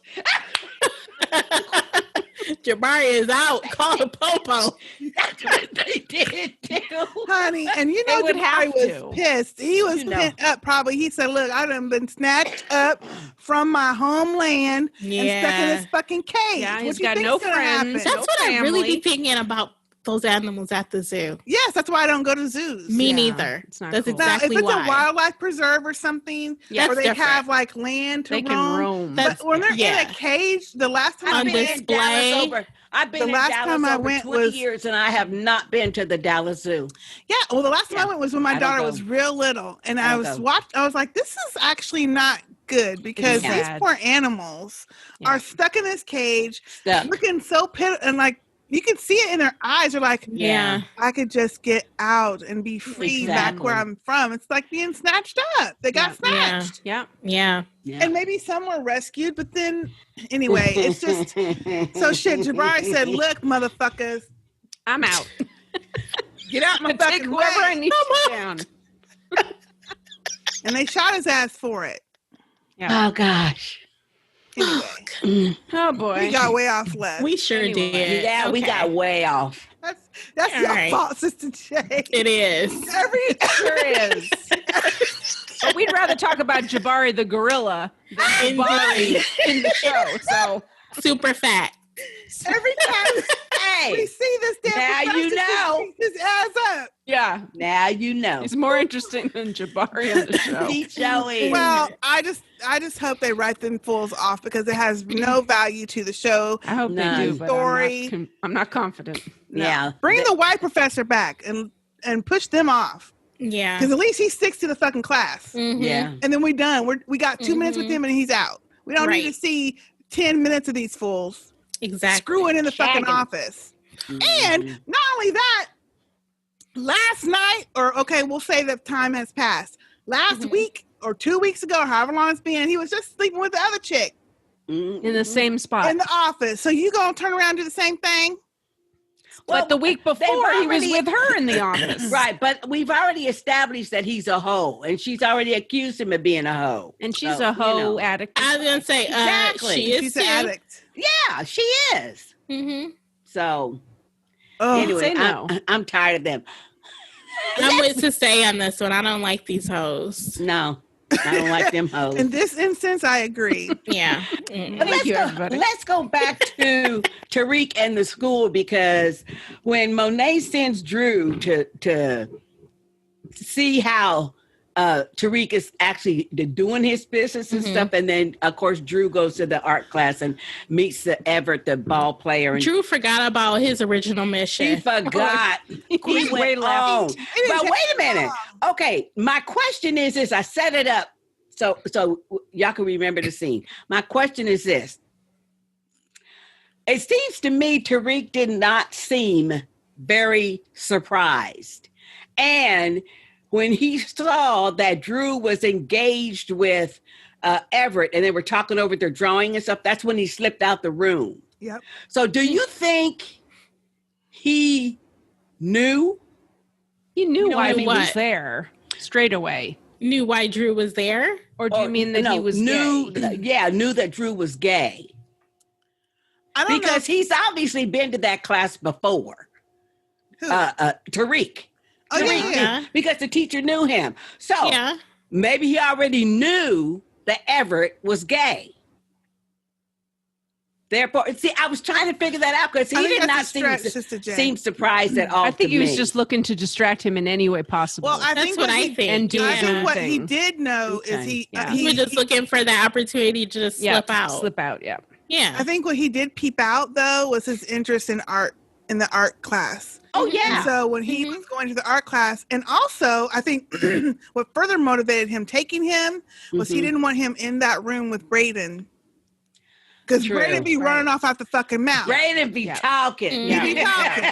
Jabari is out. Call the popo. That's what they did too. Honey, and you know They would Jabari have was to. pissed. He was You know. pent up probably. He said, look, I done been snatched up from my homeland and stuck in Yeah. this fucking cage. Yeah, What he's you got think's no gonna friends. happen? That's No what I really family. be thinking about those animals at the zoo. Yes, that's why I don't go to zoos. Me Yeah, neither. it's not That's cool. Now, exactly if it's why. a wildlife preserve or something, Yeah, where they that's have different. like land to They can roam. That's- But when they're in yeah. a cage, the last time On I've been in display. Dallas over. I've been The in last Dallas time I over went 20 was- years, and I have not been to the Dallas Zoo. yeah, well, the last time Yeah. I went was when my I don't daughter go. was real little, and I I don't was go. I was like, this is actually not good because It's these sad. poor animals Yeah. are stuck in this cage, Stuck. looking so and like you can see it in their eyes. They're like, Yeah. I could just get out and be free back where I'm from. It's like being snatched up. They got snatched. Yeah. Yeah. And maybe some were rescued, but then anyway, it's just so shit. Jabari said, "Look, motherfuckers, I'm out. get out my Take fucking whoever I way." need to down. And they shot his ass for it. Yeah. Oh gosh. Anyway, Oh boy. we got way off left. We sure Anyway. did. Yeah, we Okay. got way off. That's All your right. fault, Sister J. It is. Sure is. But we'd rather talk about Jabari the gorilla than Jabari in the show. So Super fat. Every time we Hey, see this damn now you professor, know. he beats his ass up. yeah, now you know. he's more interesting than Jabari on the show. Keep showing. Well, I just hope they write them fools off because it has no value to the show. I hope No. they do, but Story. I'm not confident. No. Yeah. Bring the white professor back and push them off Yeah. because at least he sticks to the fucking class. Mhm. Yeah. And then we're done. We got 2 minutes with him and he's out. We don't need to Right. see 10 minutes of these fools Exactly. screwing in the fucking Shagging. office. Mhm. And not only that, last night, or okay, we'll say that time has passed. Last week or 2 weeks ago, however long it's been, he was just sleeping with the other chick Mhm. In the same spot. in the office. So you gonna turn around and do the same thing? Well, but the week before, he was already- with her in the office. Right, but we've already established that he's a hoe, and she's already accused him of being a hoe. And she's So, a hoe you know. addict. I was gonna say, Exactly. she is She's too. an addict. Yeah, she is. Mm-hmm. So Oh, anyway, say no. I'm tired of them. I'm with to stay on this one. I don't like these hoes. No, I don't like them hoes. in this instance, I agree. Yeah. But Thank you, everybody. Let's go back to Tariq and the school, because when Monet sends Drew to see how Tariq is actually doing his business and stuff, and then of course Drew goes to the art class and meets the Everett, the ball player, and Drew forgot about his original he mission. forgot. He Way went left. on. It But is wait a minute. Okay, my question is this: I set it up so y'all can remember the scene. My question is this: it seems to me Tariq did not seem very surprised, and when he saw that Drew was engaged with Everett and they were talking over their drawing and stuff, that's when he slipped out the room. Yep. So do you think he knew? He knew why knew he was what? there straight away. Knew why Drew was there. Or do you mean that no, he was knew? gay? Knew that Drew was gay I don't because he's obviously been to that class before. know. Who? Tariq. Oh, yeah, Tariq yeah. did, because the teacher knew him. So Yeah. maybe he already knew that Everett was gay. Therefore, see, I was trying to figure that out because he I think did not that's a stretch, Sister Jane. seem surprised at all. I think to he was me. just looking to distract him in any way possible. Well, I That's think what I he, think. and do I think Yeah. what he thing. did know is Okay. Yeah. He was just looking for the opportunity to just yeah, slip out. Slip out, yeah. Yeah. I think what he did peep out though was his interest in art in the art class. Oh And yeah. so when he was going to the art class, and also I think what further motivated him taking him was he Mhm. didn't want him in that room with Braden. Because True. Braden be running off out the fucking mouth. Braden be Yeah. talking. Mhm. He be talking.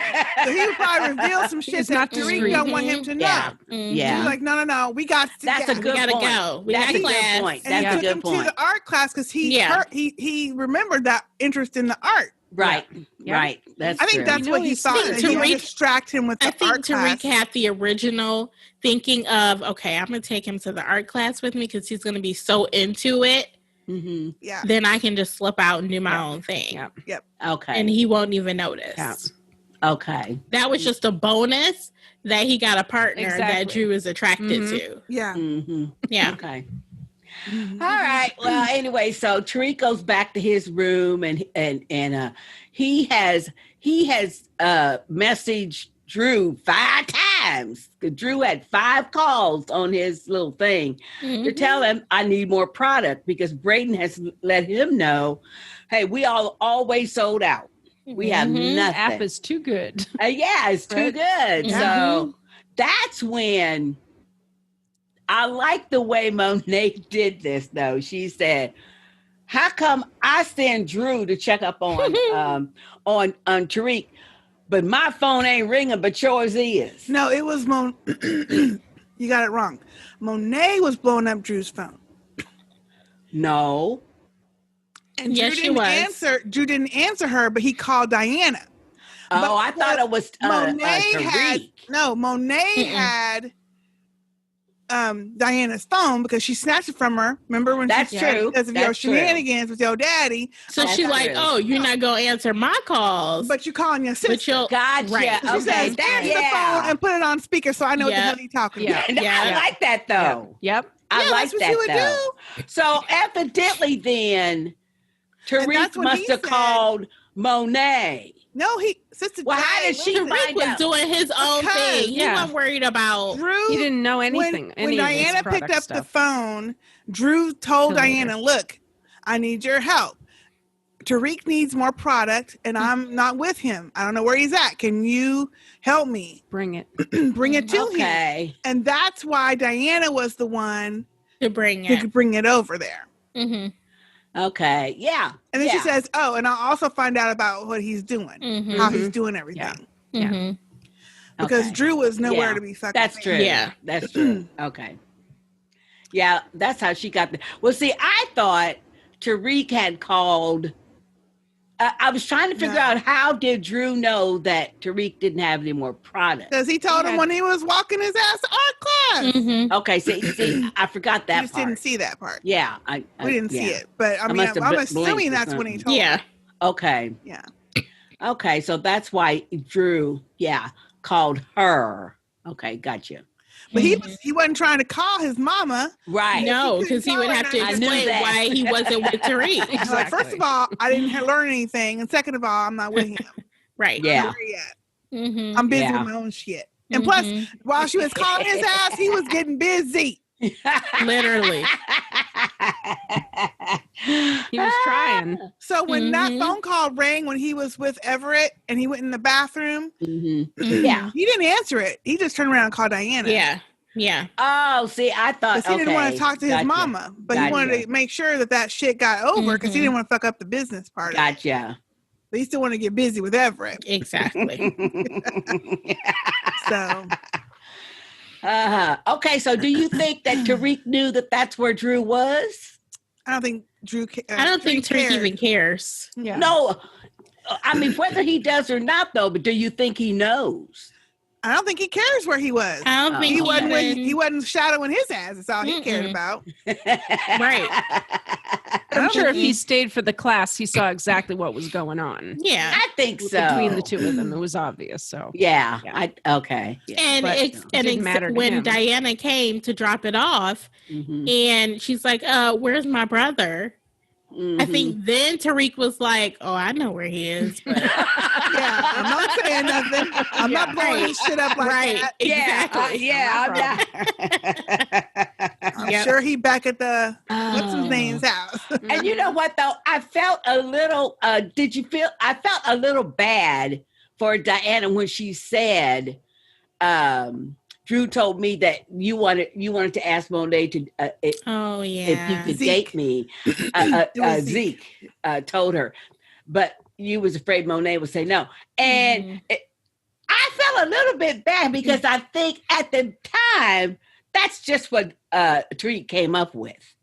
So he would probably reveal some shit He's that not Tariq discreet. don't want him to know. Yeah. Mhm. Yeah. He's like, no, we got to That's a get- good gotta point. go. We That's got a good class. point. And That's he a took good him point. to the art class because Yeah. he remembered that interest in the art. Right. Yeah. Right. That's I think true. that's You what know he he's thought. sweet. That he would Tariq- distract him with the I think art class. Tariq had the original thinking of, okay, I'm going to take him to the art class with me because he's going to be so into it. Mhm. Yeah. Then I can just slip out and do my own thing. Yeah. Okay. And he won't even notice. Yeah. Okay. That was just a bonus that he got a partner that Exactly. Drew is attracted Mhm. to. Yeah. Mm-hmm. Yeah. Okay. All right. Well, anyway, so Tariq goes back to his room, and he has messaged Drew 5 times. Drew had 5 calls on his little thing to Mhm. tell him I need more product because Braden has let him know, hey, we all always sold out. We have Mhm. The nothing. app is too good. Yeah, it's too Right? good. So Mhm. that's when I like the way Monet did this, though. She said, how come I send Drew to check up on Tariq, But my phone ain't ringing, but yours is. No, it was You got it wrong. Monet was blowing up Drew's phone. No. And Yes, she was. Drew didn't answer her, but he called Diana. Oh, But I thought it was Tariq. Monet had Diana's phone because she snatched it from her. Remember when That's she true. because of That's your shenanigans with your daddy. So That's she's like, true. "Oh, you're not gonna answer my calls, But you're calling your sister. but you'll Gotcha. Right. She Okay. says, "Answer the phone and put it on speaker so I know what the Yeah. hell you're talking Yeah. about." I like that though. Yep. I Yeah, like that's what that she would though. So evidently then And Tariq that's what must he have said. called Monet. No, Sister Well, how Jay, did she listen. Tariq was out. doing his own Because, thing. He yeah. wasn't worried about. Drew, He didn't know anything. When any of this Diana picked product up the stuff. phone, Drew told Till later. Diana, "Look, I need your help. Tariq needs more product, and I'm not with him. I don't know where he's at. Can you help me Bring it. bring it to him?" Okay. And that's why Diana was the one To bring who it. could bring it over there. Mm-hmm. Okay. Yeah. And then yeah. she says, "Oh, and I'll also find out about what he's doing, Mm-hmm. how he's doing everything." Yeah. Mm-hmm. Because Okay. Drew was nowhere Yeah. to be fucking. That's found. true. Yeah. That's true. Okay. Yeah, that's how she got the. Well, see, I thought Tariq had called. I was trying to figure No. out how did Drew know that Tariq didn't have any more product. Because he told him when he was walking his ass to art class. Mm-hmm. Okay, see, I forgot We that just part. didn't see that part. Yeah, We didn't see yeah. it. But I mean, must have I'm blinked assuming or that's when he something. told Yeah. him. Okay, Yeah. okay, so that's why Drew, called her. Okay, gotcha. But he wasn't trying to call his mama. Right. No, because he would have to I knew explain that. why he wasn't with Tariq. He's like, first of all, I didn't learn anything. And second of all, I'm not with him. Right. Yeah. Where he at? Mm-hmm. I'm busy Yeah. with my own shit. And plus, while she was calling his ass, he was getting busy. Literally. He was trying. So when that phone call rang when he was with Everett and he went in the bathroom, Yeah. he didn't answer it. He just turned around and called Diana. Yeah. Yeah. Oh, see, I thought Because he didn't want to talk to his Gotcha. mama, but he Gotcha. wanted to make sure that shit got over because he didn't want to fuck up the business part of it. Gotcha. But he still wanted to get busy with Everett. Exactly. So Okay, so do you think that Tariq knew that that's where Drew was? I don't think I don't think Tariq cared. even cares. Yeah. No, I mean whether he does or not, though. But do you think he knows? I don't think he cares where he was. I don't think He he wasn't. even- He wasn't shadowing his ass. That's all he cared about. Right. I'm sure if he stayed for the class, he saw exactly what was going on. Yeah. I think so. Between the two of them, it was obvious. So Yeah. Yeah. Okay. Yeah. And But didn't matter to when him. Diana came to drop it off, Mhm. and she's like, "Where's my brother?" I Mhm. think then Tariq was like, "Oh, I know where he is." But Yeah, I'm not saying nothing. I'm not blowing his shit up like right. that. Exactly. I'm Yep. sure he back at the what's his Oh. name's house. And you know what though? I felt a little did you feel I felt a little bad for Diana when she said Drew told me that you wanted to ask Monet to Oh if you yeah. could Zeke. date me. It was Zeke told her, but you was afraid Monet would say no. And I felt a little bit bad because I think at the time that's just what Tariq came up with.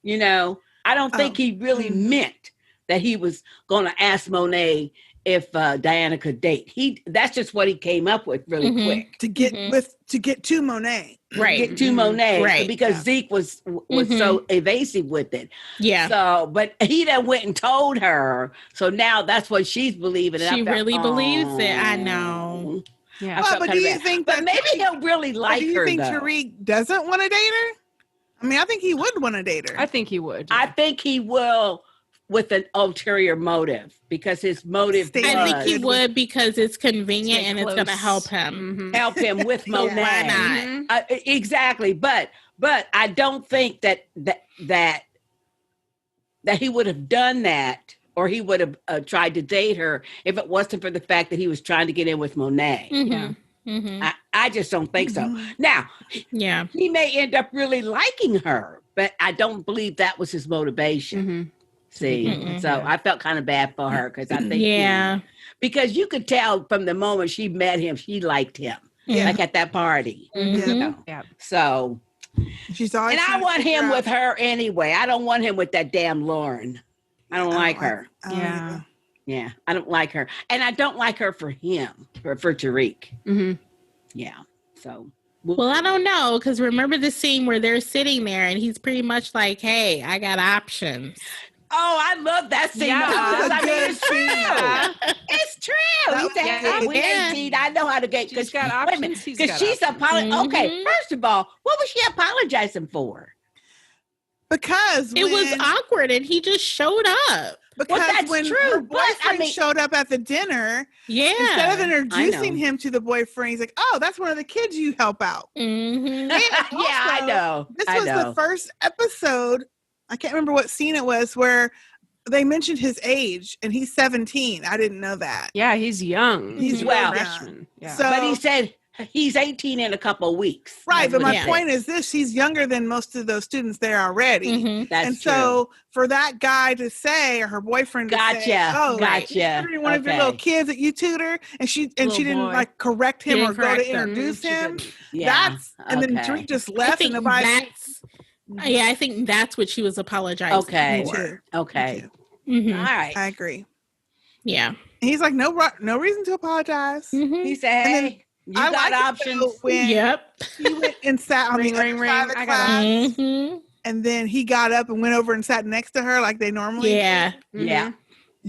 You know, I don't think he really meant that he was going to ask Monet if Diana could date. That's just what he came up with really quick. to get to Monet. Right. Get to Monet, Right. because Zeke was so evasive with it. Yeah. So, but he done went and told her. So now that's what she's believing. And I She felt, really believes it. I "Oh." know. yeah. I felt But kinda do you bad. think But that maybe he'll really like do you her think though. Tariq doesn't want to date her? I mean, I think he would want to date her. I think he would. I think he will with an ulterior motive because his motive Stay- I think was he would because it's convenient Stay and it's going to close. help him. Mhm. help him with Monet. Why not? Exactly, but I don't think that he would have done that, or he would have tried to date her if it wasn't for the fact that he was trying to get in with Monet. Mhm. Mhm. I just don't think so. Now, Yeah. he may end up really liking her, but I don't believe that was his motivation. Mhm. See, Mm-mm. so I felt kind of bad for her because I think, Yeah. because you could tell from the moment she met him, she liked him. Yeah. Like at that party. Mhm. Yeah. So, She's always. and I trying to want figure him out- with her anyway. I don't want him with that damn Lauren. I don't like her. I don't Yeah. either. Yeah, I don't like her. And I don't like her for him, for Tariq. Mm-hmm. Yeah. So, Well, I don't know, because remember the scene where they're sitting there and he's pretty much like, hey, I got options. oh, I love that scene. Yeah. because, That was a I mean, good it's true. scene. It's true. That He was said, good. we Yeah. 18. I know how to get, She's because got wait a minute, options. He's because got she's options. Okay, Mhm. first of all, what was she apologizing for? Because It was when- awkward and he just showed up. because that's when true, her but, I boyfriend mean- showed up at the dinner, Yeah. instead of introducing know. him to the boyfriend, he's like, "Oh, that's one of the kids you help out." Mhm. Yeah, I also, know. This I was know. the first episode. I can't remember what scene it was where they mentioned his age, and he's 17. I didn't know that. Yeah, he's young. He's a well- freshman. Yeah. So, But he said he's 18 in a couple of weeks. right, That's but what my he point said. is this: he's younger than most of those students there already. Mhm. That's And true. so for that guy to say, or her boyfriend to say, Gotcha. "Oh, Gotcha. you're one of your little kids that you tutor," and she Little didn't boy. like correct him She or didn't go to correct him. introduce She him. didn't. yeah. That's and then Okay. Tariq just I left, think and nobody. that's, yeah, I think that's what she was apologizing Okay. Me for. too. Okay. Me too. Mhm. All right. I agree. Yeah. And he's like, no reason to apologize. Mhm. He said, And then hey, you I got like it, options. though, when Yep. he went and sat on Ring, the ring, other ring. side of the I got class, Mhm. and then he got up and went over and sat next to her like they normally. Yeah. do. Yeah. And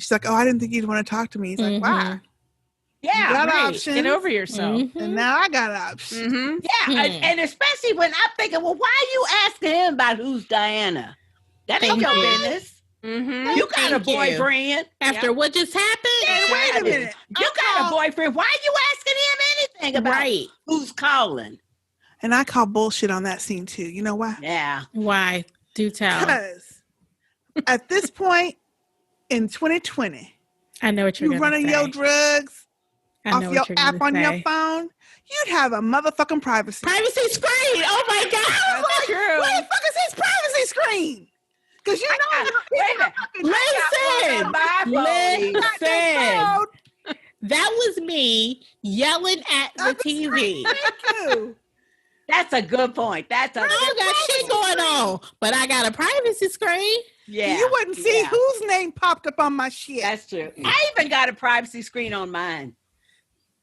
she's like, "Oh, I didn't think you'd want to talk to me." He's like, Mhm. "Why? You Yeah. got right. options, Get over yourself. Mhm. and now I got options." Mm-hmm. Yeah. And especially when I'm thinking, well, why are you asking him about who's Diana? That ain't Thank your you. business. Mm-hmm. You got a Thank you. boyfriend. After what just happened? Hey, wait a minute. You got a boyfriend. Why are you asking him anything about Right. who's calling? And I call bullshit on that scene too. You know why? Yeah. Why? Do tell. Because at this point in 2020, I know what you're you going to running say. your drugs I off know your what you're app gonna on your say. phone, you'd have a motherfucking privacy. Privacy screen. Oh my God. That's true. Where the fuck is his privacy screen? Because you know, Wait a minute. Listen. My phone. Listen. That was me yelling at the TV. Thank you. That's a good point. That's a I don't got shit going on, but I got a privacy screen. yeah. You wouldn't see yeah. whose name popped up on my shit. That's true. I even got a privacy screen on mine.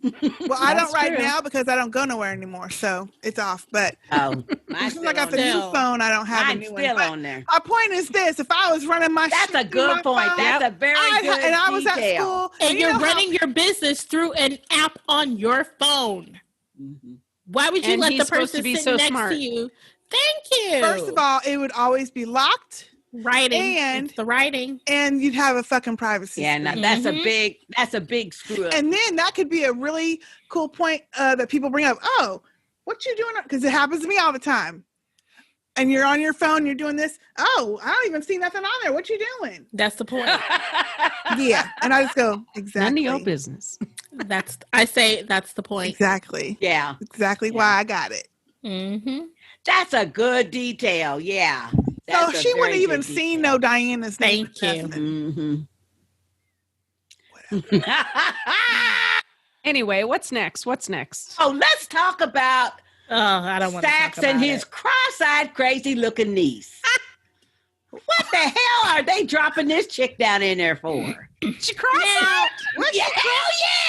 Well, I That's don't right true. now because I don't go nowhere anymore, so it's off. But Oh, as mine's soon as I still got on the there. new Still. phone, I don't have a Mine's new one. still But on there. my point is this: if I was running my That's shit a through good my point. phone, That's a very good and I was at detail. school, And you you're know how- running your business through an app on your phone. Mhm. Why would you And let he's the supposed to person be sit so next smart. to you? Thank you. First of all, it would always be locked, writing. and- It's the writing. and you'd have a fucking privacy. Yeah, screen. now that's Mhm. a big screw up. And then that could be a really cool point that people bring up. Oh, what you doing? Because it happens to me all the time. And you're on your phone, you're doing this. Oh, I don't even see nothing on there. What you doing? That's the point. Yeah. And I just go, exactly. None of your business. I say that's the point. Exactly. Yeah, Exactly Yeah. why I got it. Mm-hmm. that's a good detail. Yeah. So That's a she wouldn't very even good seen detail. no Diana's name. Thank you. Nothing. Anyway, what's next? What's next? Oh, let's talk about Oh, I don't want to talk Sax about and his it. cross-eyed, crazy-looking niece. What the hell are they dropping this chick down in there for? She cross-eyed. Yeah, hell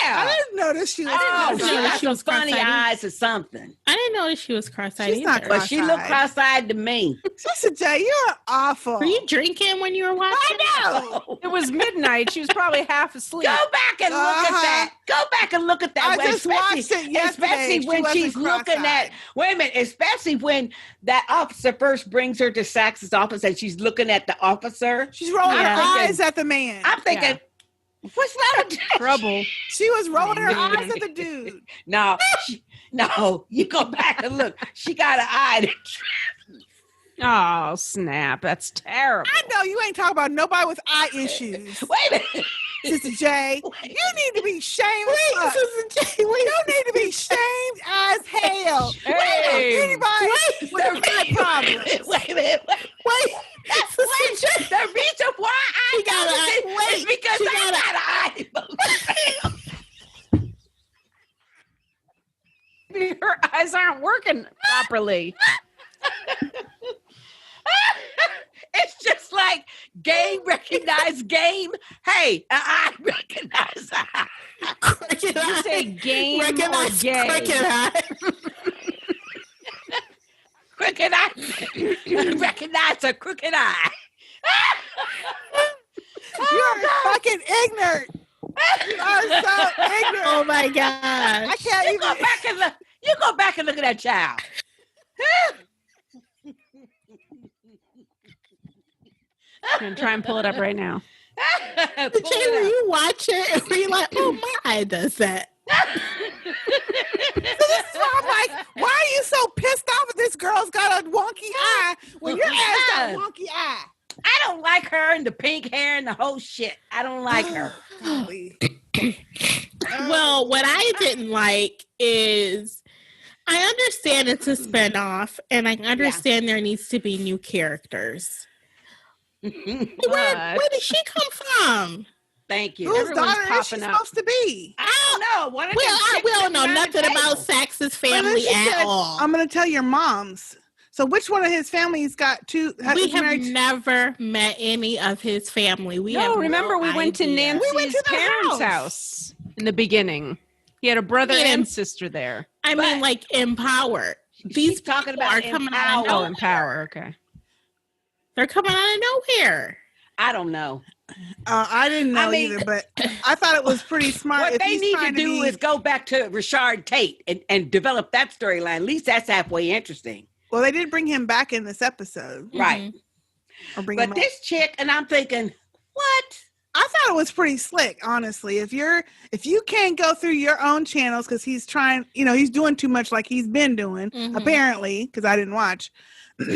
yeah! I didn't notice she was. Oh, didn't she know got she some was funny cross-eyed. eyes or something. I didn't know that she was cross-eyed She's not either. But she looked Cross-eyed. cross-eyed to me. Sister J, you're awful. Were you drinking when you were watching? I know. It was midnight. She was probably half asleep. Go back and look at that. Go back and look at that. I Well, just watched it yesterday. Especially She when wasn't she's looking at, cross-eyed. wait a minute, especially when that officer first brings her to Sax's office and she's looking at the officer. She's rolling Yeah. her I'm thinking- eyes at the man. I'm thinking, what's that? Trouble. She was rolling her Man. eyes at the dude. No, no, you go back and look. She got an eye. Oh, snap. That's terrible. I know you ain't talking about nobody with eye issues. Wait a minute. Sister J, you need to be shamed. as fuck. Sister J, wait. You need to be shamed as hell. Hey. Anybody with an eye problem. Wait a minute. Wait. Sister J. The reason why I working properly. It's just like game recognize game. Hey, I recognize. Crooked You eye. say game or Recognize gay? crooked eye. Crooked eye. Recognize a crooked eye. You're fucking ignorant. You are so ignorant. Oh my gosh. I can't You even. go back and look. You go back and look at that child. I'm gonna try and pull it up right now. Pull Jay, it were up. you watch it and were you like, oh, my eye does that? So I'm like, why are you so pissed off that this girl's got a wonky eye when your ass got a wonky eye? I don't like her and the pink hair and the whole shit. I don't like her. Golly. Well, what I didn't like is I understand it's a spinoff and I understand there needs to be new characters. Where did she come from? Thank you. Whose Everyone's daughter is she popping up. supposed to be? I don't know. One of them chicks We don't sitting know around the nothing table. about Sax's And then family she at said, all. I'm going to tell your moms. So which one of his families got two? We have married- never met any of his family. We have remember we went to idea. Nancy's We went to their parents' house. house in the beginning. He had a brother Yeah. and sister there. I But- mean, like Empowered. She's These talking people about are coming out of Empower. Oh, nowhere. Empower. Okay. They're coming out of nowhere. I don't know. I didn't know I mean- either, but I thought it was pretty smart. What if they he's need to trying do be- is go back to Richard Tate and develop that storyline. At least that's halfway interesting. Well, they did bring him back in this episode. Right. Or bring him But up. this chick, and I'm thinking, what? I thought it was pretty slick, honestly. If you can't go through your own channels because he's trying, he's doing too much like he's been doing, Mhm. apparently, because I didn't watch.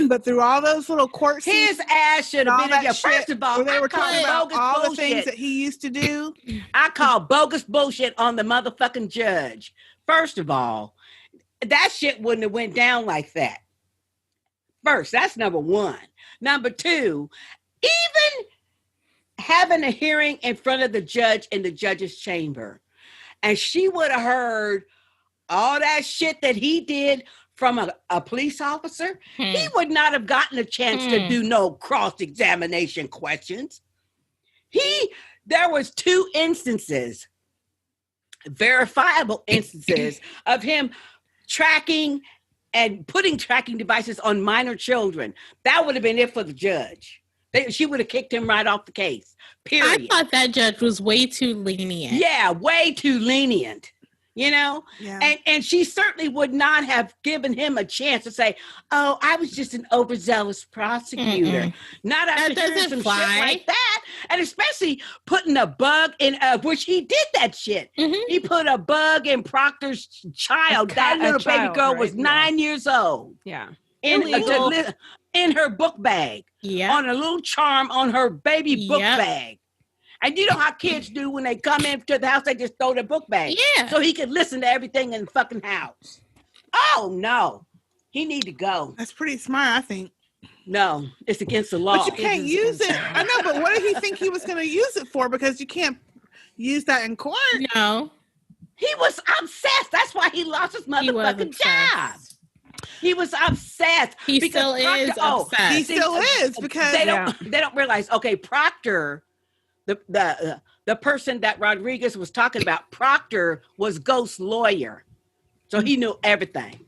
But through all those little court scenes His ass should and have all been in that there. shit, First of all, where they I were call talking about bogus all the bullshit. things that he used to do. I call bogus bullshit on the motherfucking judge. First of all, that shit wouldn't have went down like that. First, that's number one. Number two, even having a hearing in front of the judge in the judge's chamber, and she would have heard all that shit that he did from a police officer, he would not have gotten a chance to do no cross-examination questions. There was 2 instances, verifiable instances of him tracking and putting tracking devices on minor children. That would have been it for the judge. She would have kicked him right off the case. Period. I thought that judge was way too lenient. Yeah, way too lenient. Yeah. And she certainly would not have given him a chance to say, "Oh, I was just an overzealous prosecutor." Mm-mm. Not after That hearing doesn't some fly. shit like that, and especially putting a bug in, which he did that shit. Mhm. He put a bug in Proctor's child. That a little baby child, girl right? was Yeah. 9 years old Yeah. in Illegal. in her book bag Yeah. on a little charm on her baby book Yep. bag. And you know how kids do when they come into the house, they just throw their book bag. Yeah. So he could listen to everything in the fucking house. Oh, no. He need to go. That's pretty smart, I think. No, it's against the law. But you can't use it. I know, but what did he think he was going to use it for? Because you can't use that in court. No. He was obsessed. That's why he lost his He was motherfucking job. obsessed. He was obsessed. He because still is obsessed. He still is, because they don't realize. Okay, Proctor, the person that Rodriguez was talking about, Proctor was Ghost's lawyer, so he knew everything.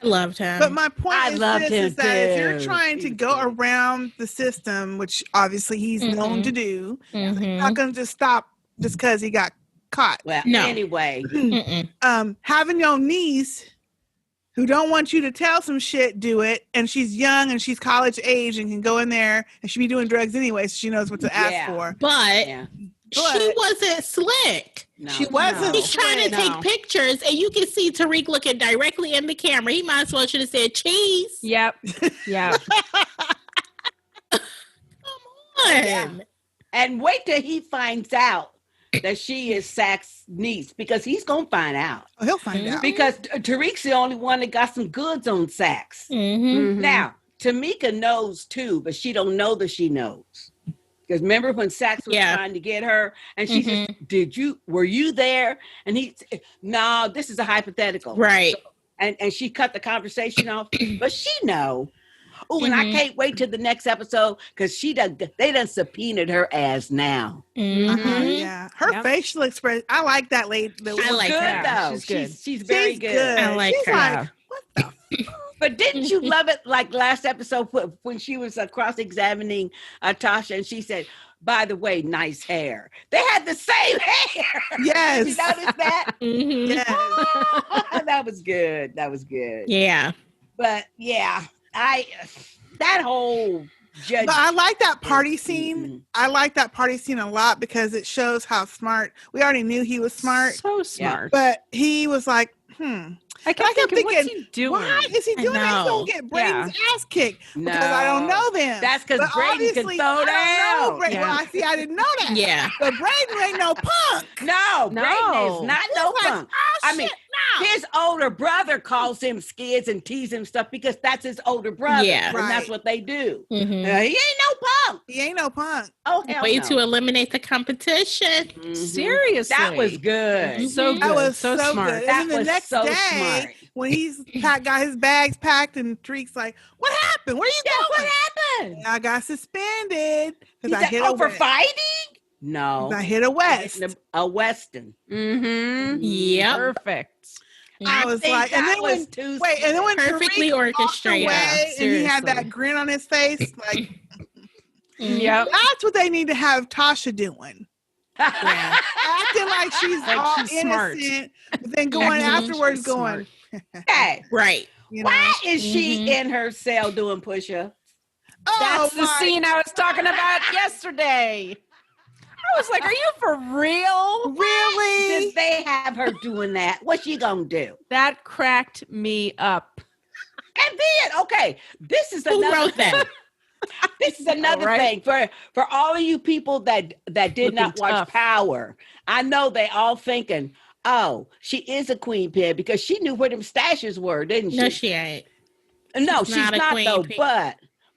I loved him. But my point I is, loved this, him is that if you're too. trying to He was go good. around the system, which obviously he's known Mhm. to do, Mhm. you're not going to just stop just because he got caught. Well, No. anyway, Mm-mm. Having your niece who don't want you to tell some shit do it, and she's young and she's college age and can go in there and she be doing drugs anyway, so she knows what to ask Yeah. for. But yeah, she wasn't slick. no. She wasn't. He's trying to No. take pictures, and you can see Tariq looking directly in the camera. He might as well should have said cheese. Yep. Yep. Come on. Yeah. And wait till he finds out that she is Sax's niece, because he's gonna find out. Oh, he'll find out. Because Tariq's the only one that got some goods on Sax. Mm-hmm. Mhm. Now, Tamika knows too, but she don't know that she knows. Because remember when Sax was Yeah. trying to get her, and she said, were you there? And he, no, this is a hypothetical. Right. and she cut the conversation off. But she know. Oh, and I can't wait till the next episode because they done subpoenaed her ass now. Yeah, her facial expression. I like that lady. I like good her. though. She's very good. I like She's her. like, what the? But didn't you love it? Like last episode when she was cross-examining Tasha, and she said, "By the way, nice hair." They had the same hair. Yes. You noticed that? Yes. That was good. That was good. Yeah. But yeah, that whole judge. But I like that party scene. I like that party scene a lot because it shows how smart. We already knew he was smart. So smart. But he was like, I kept thinking, what's he doing? Why is he doing that? He's going to get Braden's ass kicked because I don't know them. That's because But Braden can obviously, throw I down. don't know Braden. Well, I didn't know that. Yeah. But Braden ain't no punk. No, Braden is not no He's like, punk. oh, I mean, shit, no. his older brother calls him skids and tease him stuff because that's his older brother. Yeah. And that's what they do. Mhm. He ain't no punk. He ain't no punk. Oh, hell Way no. to eliminate the competition. Mhm. Seriously. That was good. So good. That was so so smart. good. That And then the was next so day, smart. when he's got his bags packed and Treek's like, what happened? Where you Yeah, going? what happened? I got suspended He because I said, hit oh, a for West. fighting? No. I hit a West. A Weston. Mm-hmm. Yep. Perfect. I was think like, and that then was when too and then when Perfectly Tariq walked orchestrated. away and he had Seriously. that grin on his face, like Yep. that's what they need to have Tasha doing. Yeah. Acting like she's Like all she's smart. innocent, but then going Mhm. afterwards She's going, Hey, Right. you know, why is she in her cell doing push-ups? oh, That's the my- scene I was talking about yesterday. I was like, are you for real? Really? Did they have her doing that? What's she gonna do? That cracked me up. And then, okay, this is Who another wrote thing. that? This is another Right. thing for all of you people that did Looking not watch tough. Power. I know they all thinking, oh, she is a queen pin because she knew where them stashes were, didn't she? No, she ain't. No, she's she's not a not queen though. pin.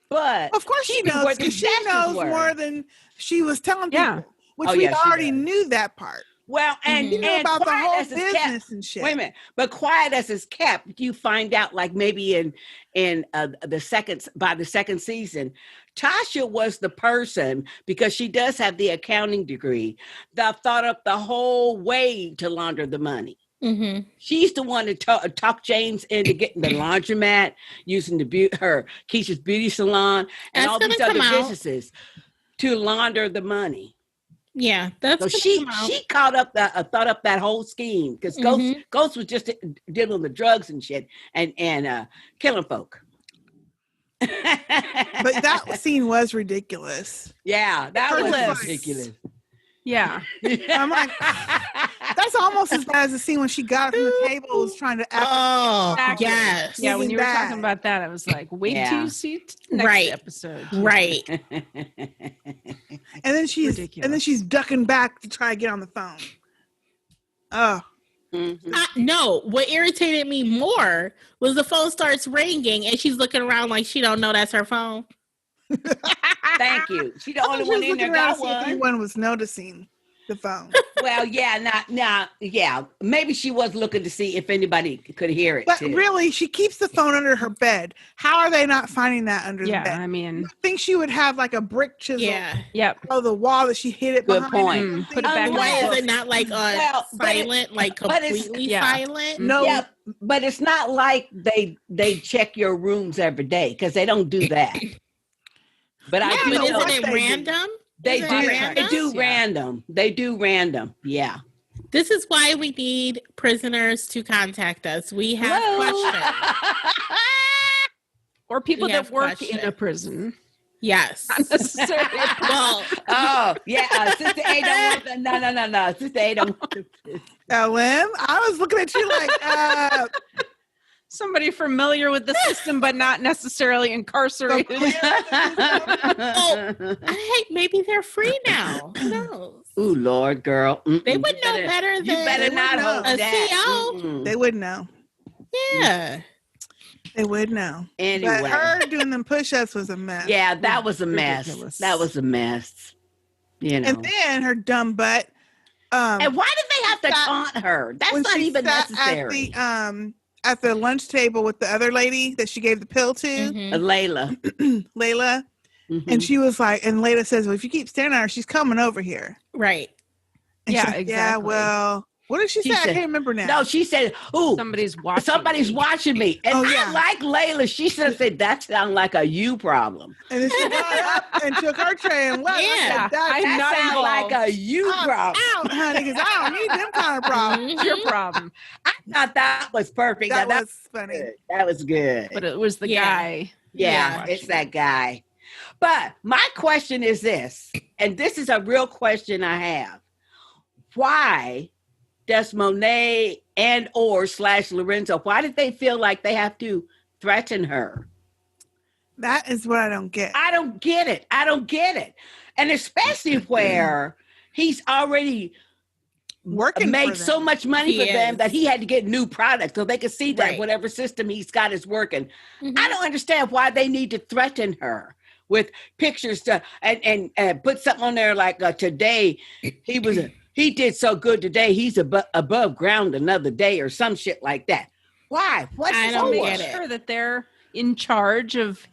But Of course she knew knows where the because she stashes knows were. more than she was telling Yeah. people, which Oh, we yeah, she already does. knew that part. well, and Mhm. You know and about the quiet whole as it's kept- business and shit. Wait a minute, but quiet as it's kept, you find out like maybe in the second season, Tasha was the person because she does have the accounting degree that thought up the whole way to launder the money. Mm-hmm. She's the one that talked James into getting the laundromat, using her Keisha's beauty salon, and That's all these gonna other come out. businesses to launder the money. Yeah, that's So gonna she come out. thought up that whole scheme because Mhm. Ghost was just dealing with drugs and shit and killing folk. But that scene was ridiculous. yeah, that was Ridiculous. ridiculous. Yeah. I'm like, that's almost as bad as the scene when she got from the table and was trying to act. Oh, Exactly. yes. Yeah, when Even you were that. talking about that, I was like, wait Yeah. till you see the next Right. episode. Right. and then she's Ridiculous. ducking back to try to get on the phone. Oh, Mhm. No, what irritated me more was the phone starts ringing and she's looking around like she don't know that's her phone. Thank you. She the I only thought she one was in looking there around got to see if one. anyone was noticing the phone. Well, yeah, yeah. Maybe she was looking to see if anybody could hear it. But too. really, she keeps the phone under her bed. How are they not finding that under the Yeah, bed? I mean, I think she would have like a brick chisel Yeah. yep. below the wall that she hid it Good behind. point. or something. Put it back Why Unless- is it not like on Well, but it- silent, like but it's- completely yeah. silent? No, Yeah, but it's not like they check your rooms every day because they don't do that. But I Yeah, do but know isn't it they do. random? they Is do. it They random? do Yeah. random. They do random. Yeah. This is why we need prisoners to contact us. We have questions. Or people We that have work in a questions. prison. Yes. Not necessarily. Well, Oh yeah, Sister A don't want the no. Sister A don't want the LM. I was looking at you like, Somebody familiar with the system, but not necessarily incarcerated. hey, maybe they're free now. Who knows? Ooh, Lord, girl. Mm-mm. They would know better You than better not know. hold a that. CO. Mm-mm. they would know. Yeah. They would know. Anyway, But her doing them push-ups was a mess. yeah, that was a mess. Ridiculous. That was a mess. You know. And then her dumb butt. And why did they have to sat- taunt her? That's when not she even sat necessary. at the lunch table with the other lady that she gave the pill to, Layla. Layla. Mm-hmm. And she was like, and Layla says, well, if you keep staring at her, she's coming over here. Right. And Yeah, she's like, yeah, exactly. well, what did she say? I can't remember now. No, she said, "Ooh, Somebody's watching. watching me." And I like Layla. She should have said, "That sounds like a you problem." And then she got up and took her tray and left. Yeah, That sounds like a you problem. Out, honey, because I don't need them kind of problems. It's your problem. I thought that was perfect. That Now, was funny. good. That was good. But it was the guy. Yeah, it's that guy. But my question is this, and this is a real question I have. Why does Monet and or / Lorenzo, why did they feel like they have to threaten her? That is what I don't get. I don't get it. And especially where he's already Working made for them. so much money He for them is. that he had to get new products so they could see that Right. whatever system he's got is working. Mhm. I don't understand why they need to threaten her with pictures and put something on there like today he did so good today, he's above ground another day or some shit like that. Why? What's I the don't for? get it. Sure that they're in charge of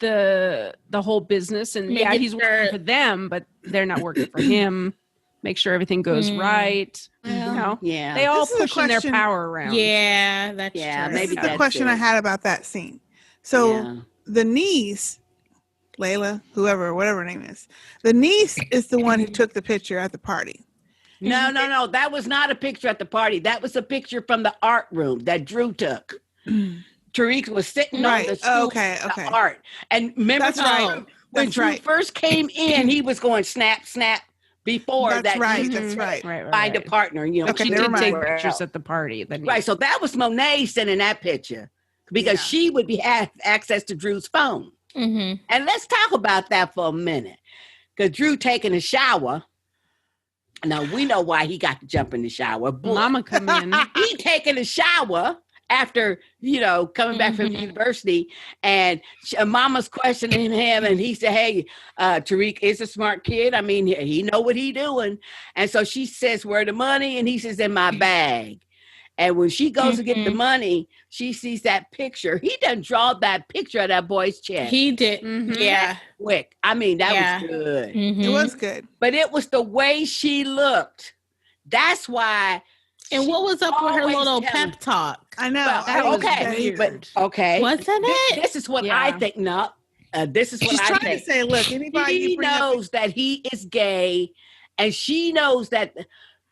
the whole business, and Making he's sure- working for them, but they're not working for him. Make sure everything goes right. Well, yeah. They all This is a pushing their question- power around. Yeah, that's Yeah, true. This maybe is the that's question I it. had about that scene. So Yeah. the niece, Layla, whatever her name is, the niece is the one who took the picture at the party. No. That was not a picture at the party. That was a picture from the art room that Drew took. Tariq was sitting Right. on the stool Okay, with okay. the art. And remember That's right. when That's Drew right. first came in, he was going snap, snap before That's that. right. he That's right. Right. Find a partner, you know. Okay, She never did mind. take pictures at the party. Right. So that was Monet sending that picture because Yeah. she would have access to Drew's phone. Mm-hmm. And let's talk about that for a minute. Because Drew taking a shower. Now, we know why he got to jump in the shower. But Mama come in. he taking a shower after, coming back from Mhm. university. And Mama's questioning him. And he said, hey, Tariq is a smart kid. I mean, he know what he doing. And so she says, where the money? And he says, in my bag. And when she goes to get the money, she sees that picture. He done draw that picture of that boy's chest. He did. Mhm. Yeah. Quick. I mean, that Yeah. was good. Mhm. It was good. But it was the way she looked. That's why. And she what was up with her always little telling- pep talk? I know. Well, That was okay, weird. but okay. Wasn't it? This is what Yeah. I think. No, this is what She's I trying think. to say, look, anybody She you bring up, knows that he is gay, and she knows that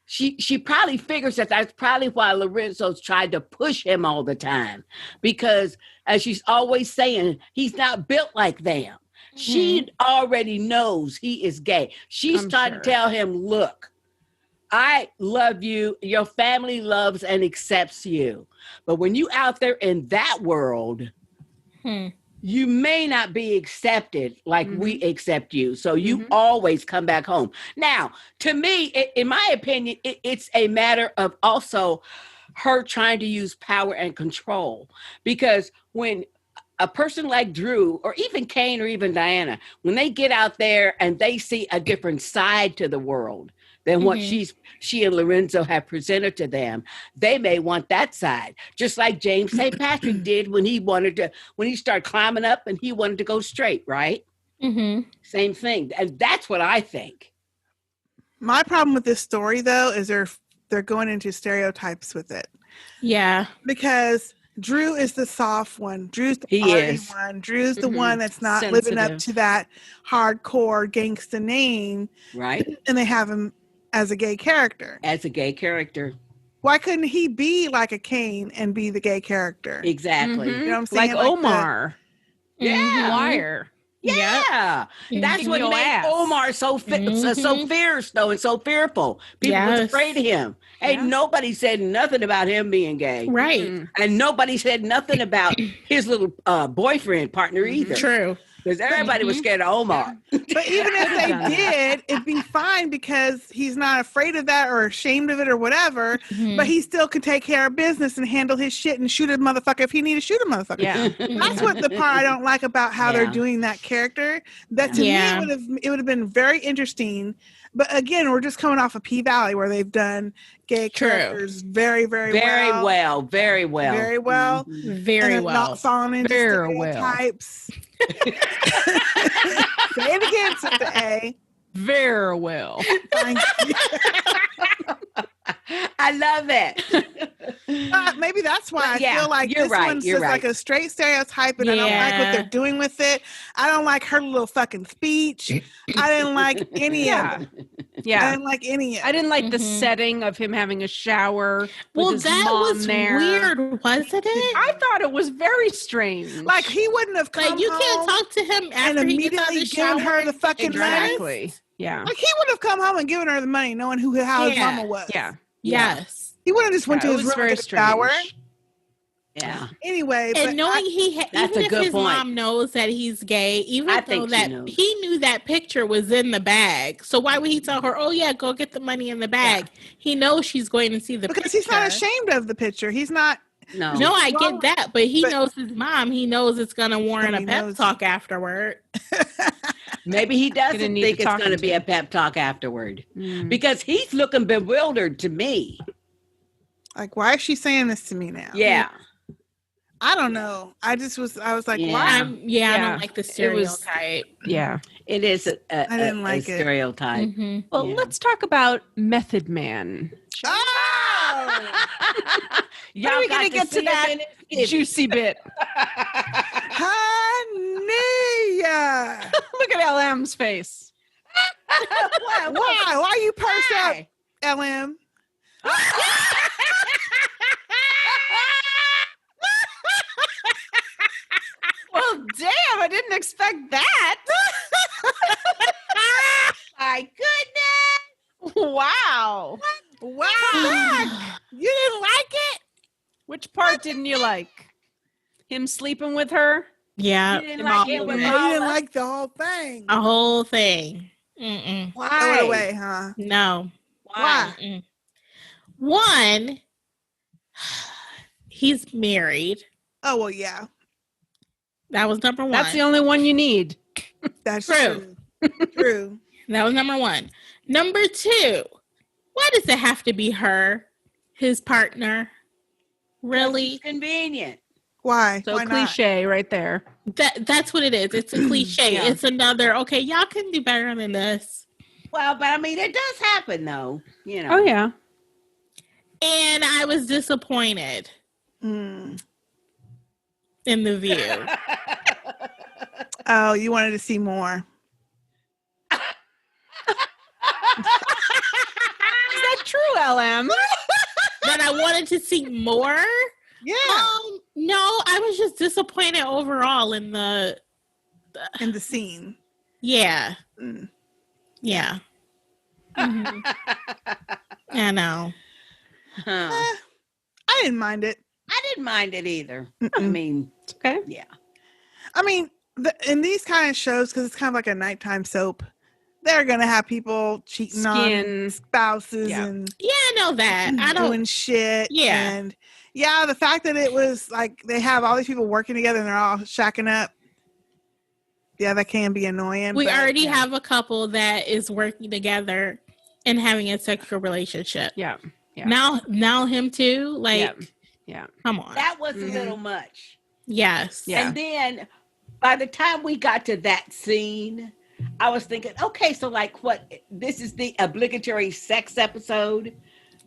she probably figures that that's probably why Lorenzo's tried to push him all the time, because as she's always saying, he's not built like them. She already knows he is gay. She's I'm trying sure. to tell him, look, I love you. Your family loves and accepts you. But when you out there in that world, Hmm. you may not be accepted like we accept you. So you always come back home. Now, to me, in my opinion, it's a matter of also her trying to use power and control. Because when a person like Drew or even Kane or even Diana, when they get out there and they see a different side to the world than what she and Lorenzo have presented to them, they may want that side. Just like James St. Patrick did when he started climbing up and he wanted to go straight, right? Mm-hmm. Same thing. And that's what I think. my problem with this story though is they're going into stereotypes with it Yeah. because Drew is the soft one. Drew's the He arty is. one. Drew's the one that's not living up Sensitive. to that hardcore gangsta name, Right? and they have him as a gay character. As a gay character. Why couldn't he be like a Kane and be the gay character? Exactly. Mhm. You know what I'm Like saying? Omar. Yeah. Liar. Yeah. That's what Your made ass. Omar so fierce though and so fearful. People was Yes. afraid of him. Ain't Yeah. nobody said nothing about him being gay. Right. Mm. And nobody said nothing about his little boyfriend partner either. True. Because everybody was scared of Omar. But even if they done did, it'd be fine because he's not afraid of that or ashamed of it or whatever. Mhm. But he still could take care of business and handle his shit and shoot a motherfucker if he needed to shoot a motherfucker. Yeah. That's what the part I don't like about how they're Yeah. doing that character. That to Yeah. me it would have been very interesting. But again, we're just coming off of P Valley where they've done gay True. characters very, very Very well. Very well. Very well. Mhm. Very and well. not falling into Very well. stereotypes. Say it again, Sister A. Very well. Thank you. I love it. Maybe that's why But I feel like you're this right, one's you're just like right. a straight stereotype, and I don't like what they're doing with it. I don't like her little fucking speech. I didn't like any Yeah. of it. I Yeah. didn't like any of I it. didn't like the Mhm. setting of him having a shower. Well, with his that mom was there. weird, wasn't it? I thought it was very strange. Like he wouldn't have come Like you can't home talk to him and after he gets out of immediately the given shower. her the fucking money. exactly. Yeah. Like he would have come home and given her the money, knowing how his Yeah. mama was. Yeah. Yes. He would have just went Yeah, to it his was room very and took a shower. strange. Yeah. Anyway, And but knowing That's even a if good his point. mom knows that he's gay, even I though think she that knows. he knew that picture was in the bag, so why would he tell her, "Oh yeah, go get the money in the bag"? He knows she's going to see the because picture. he's not ashamed of the picture. He's not. No. No, I Well, get that, but he but- knows his mom. He knows it's going to warrant He a pep knows. talk afterward. Maybe he Gonna doesn't need think to it's talk going to to be him. a pep talk afterward Mm. because he's looking bewildered to me. Like, why is she saying this to me now? Yeah. I don't know. I was like, Yeah. why? I Yeah. don't like the It was- stereotype. Yeah. It is a I didn't like it. stereotype. Mhm. Well, Yeah. let's talk about Method Man. Oh! Y'all When are we got gonna get to see him that in his skin. juicy bit? Honey! Look at LM's face. Why? Why you post up, LM? Well, damn, I didn't expect that. My goodness. Wow. Wow! You didn't like it? Which part didn't you like? Him sleeping with her? Yeah, You didn't him like all it over with Oh, it. you Paula? didn't like the whole thing. A whole thing. Mm-mm. Why? Throw it away, huh? No. Why? Mm-mm. One, he's married. Oh well, yeah, That was number one. That's the only one you need. that's True. true. True. That was number one. Number two, why does it have to be her, his partner? Really? It's convenient. Why? So Why not? cliche right there. That's what it is. It's a cliche. Yeah. It's another, okay, y'all can do better than this. Well, but I mean, it does happen though. You know. Oh, yeah. And I was disappointed Mm. in the view. Oh, you wanted to see more. Is that true, LM? That I wanted to see more. Yeah, No, I was just disappointed overall in the. in the scene. Yeah, Mm. yeah. Mhm. I know. Huh. I didn't mind it. I didn't mind it either. I Mm-mm. mean, It's okay. yeah. I mean, in these kind of shows, because it's kind of like a nighttime soap, they're gonna have people cheating on Skin. spouses Yeah. and Yeah, I know that. I don't. doing shit. Yeah. And yeah, the fact that it was like they have all these people working together and they're all shacking up. Yeah, that can be annoying. We but, already yeah. have a couple that is working together and having a sexual relationship. Yeah. Yeah. Now him too. Like, Yeah. Yeah. come on. That was Mhm. a little much. Yes. Yeah. And then by the time we got to that scene, I was thinking, okay, so like what? This is the obligatory sex episode.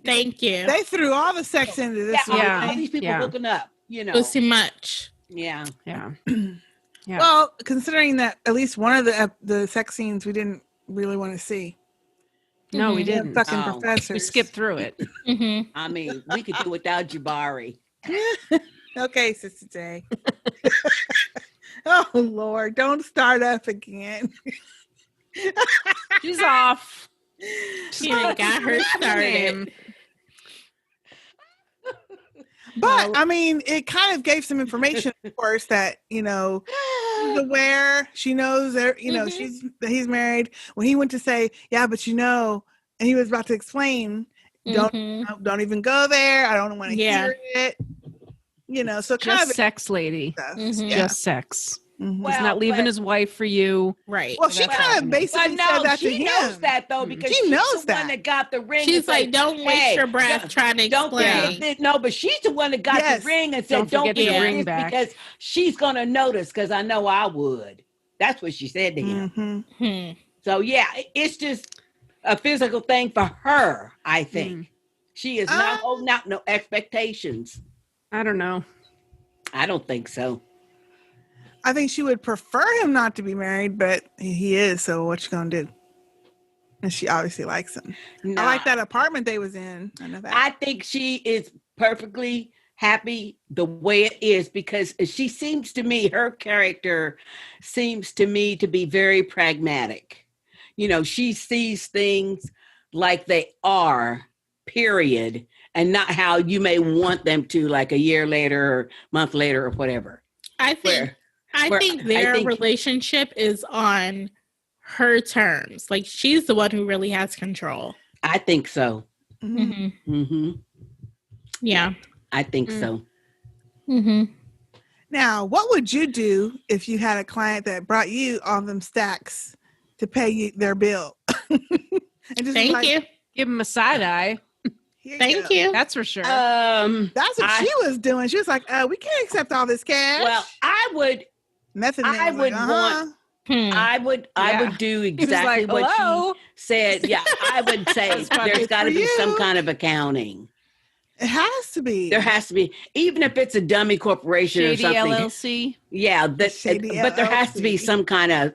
Thank you. They threw all the sex into this Yeah, one. Yeah. all these people Yeah. hooking up, you know. It was too much. Yeah. Yeah. Yeah. Well, considering that at least one of the sex scenes we didn't really want to see. No, we Mhm. The didn't. fucking Oh. professors. We skipped through it. Hmm. I mean, we could do without Jabari. Okay, Sister J. Oh Lord, don't start up again. She's off. She done got her started. But I mean, it kind of gave some information, of course, that she's aware. She knows that Mhm. he's married. When he went to say, "Yeah, but and he was about to explain, Mhm. don't even go there. I don't want to Yeah. hear it. So kind Just of sex, lady. stuff. Mhm. Yeah. Just sex. Mhm. He's not leaving his wife for you. Right. Well, she that's kind of awesome. basically But said no, that to she him. knows that though because She she's knows the one that. that got the ring. She's and like, said, don't waste "Hey, your breath trying to don't explain. forget this." No, but she's the one that got Yes. the ring and said, Don't "Don't forget the forget ring this back." because she's gonna notice." Because I know I would. That's what she said to him. Mhm. So yeah, it's just a physical thing for her. I think she is not holding out no expectations. I don't know. I don't think so. I think she would prefer him not to be married, but he is. So what you gonna do? And she obviously likes him. Nah. I like that apartment they was in. I know that. I think she is perfectly happy the way it is because she seems to me, her character seems to me to be very pragmatic. You know, she sees things like they are, period, and not how you may want them to, like a year later or month later or whatever. I think I think their relationship is on her terms. Like she's the one who really has control. I think so. Mm-hmm. Mm-hmm. Yeah. I think so. Mm-hmm. Now, what would you do if you had a client that brought you all them stacks to pay you their bill? And just Thank you. Give him a side eye. Thank you. That's for sure. That's what she was doing. She was like, we can't accept all this cash. Well, I would Method Man I was would like, want I would do exactly like, what "Hello?" she said. Yeah, I would say there's got to be some kind of accounting. It has to be. There has to be, even if it's a dummy corporation Shady or something. LLC. Yeah, Shady but there has to be LLC. some kind of,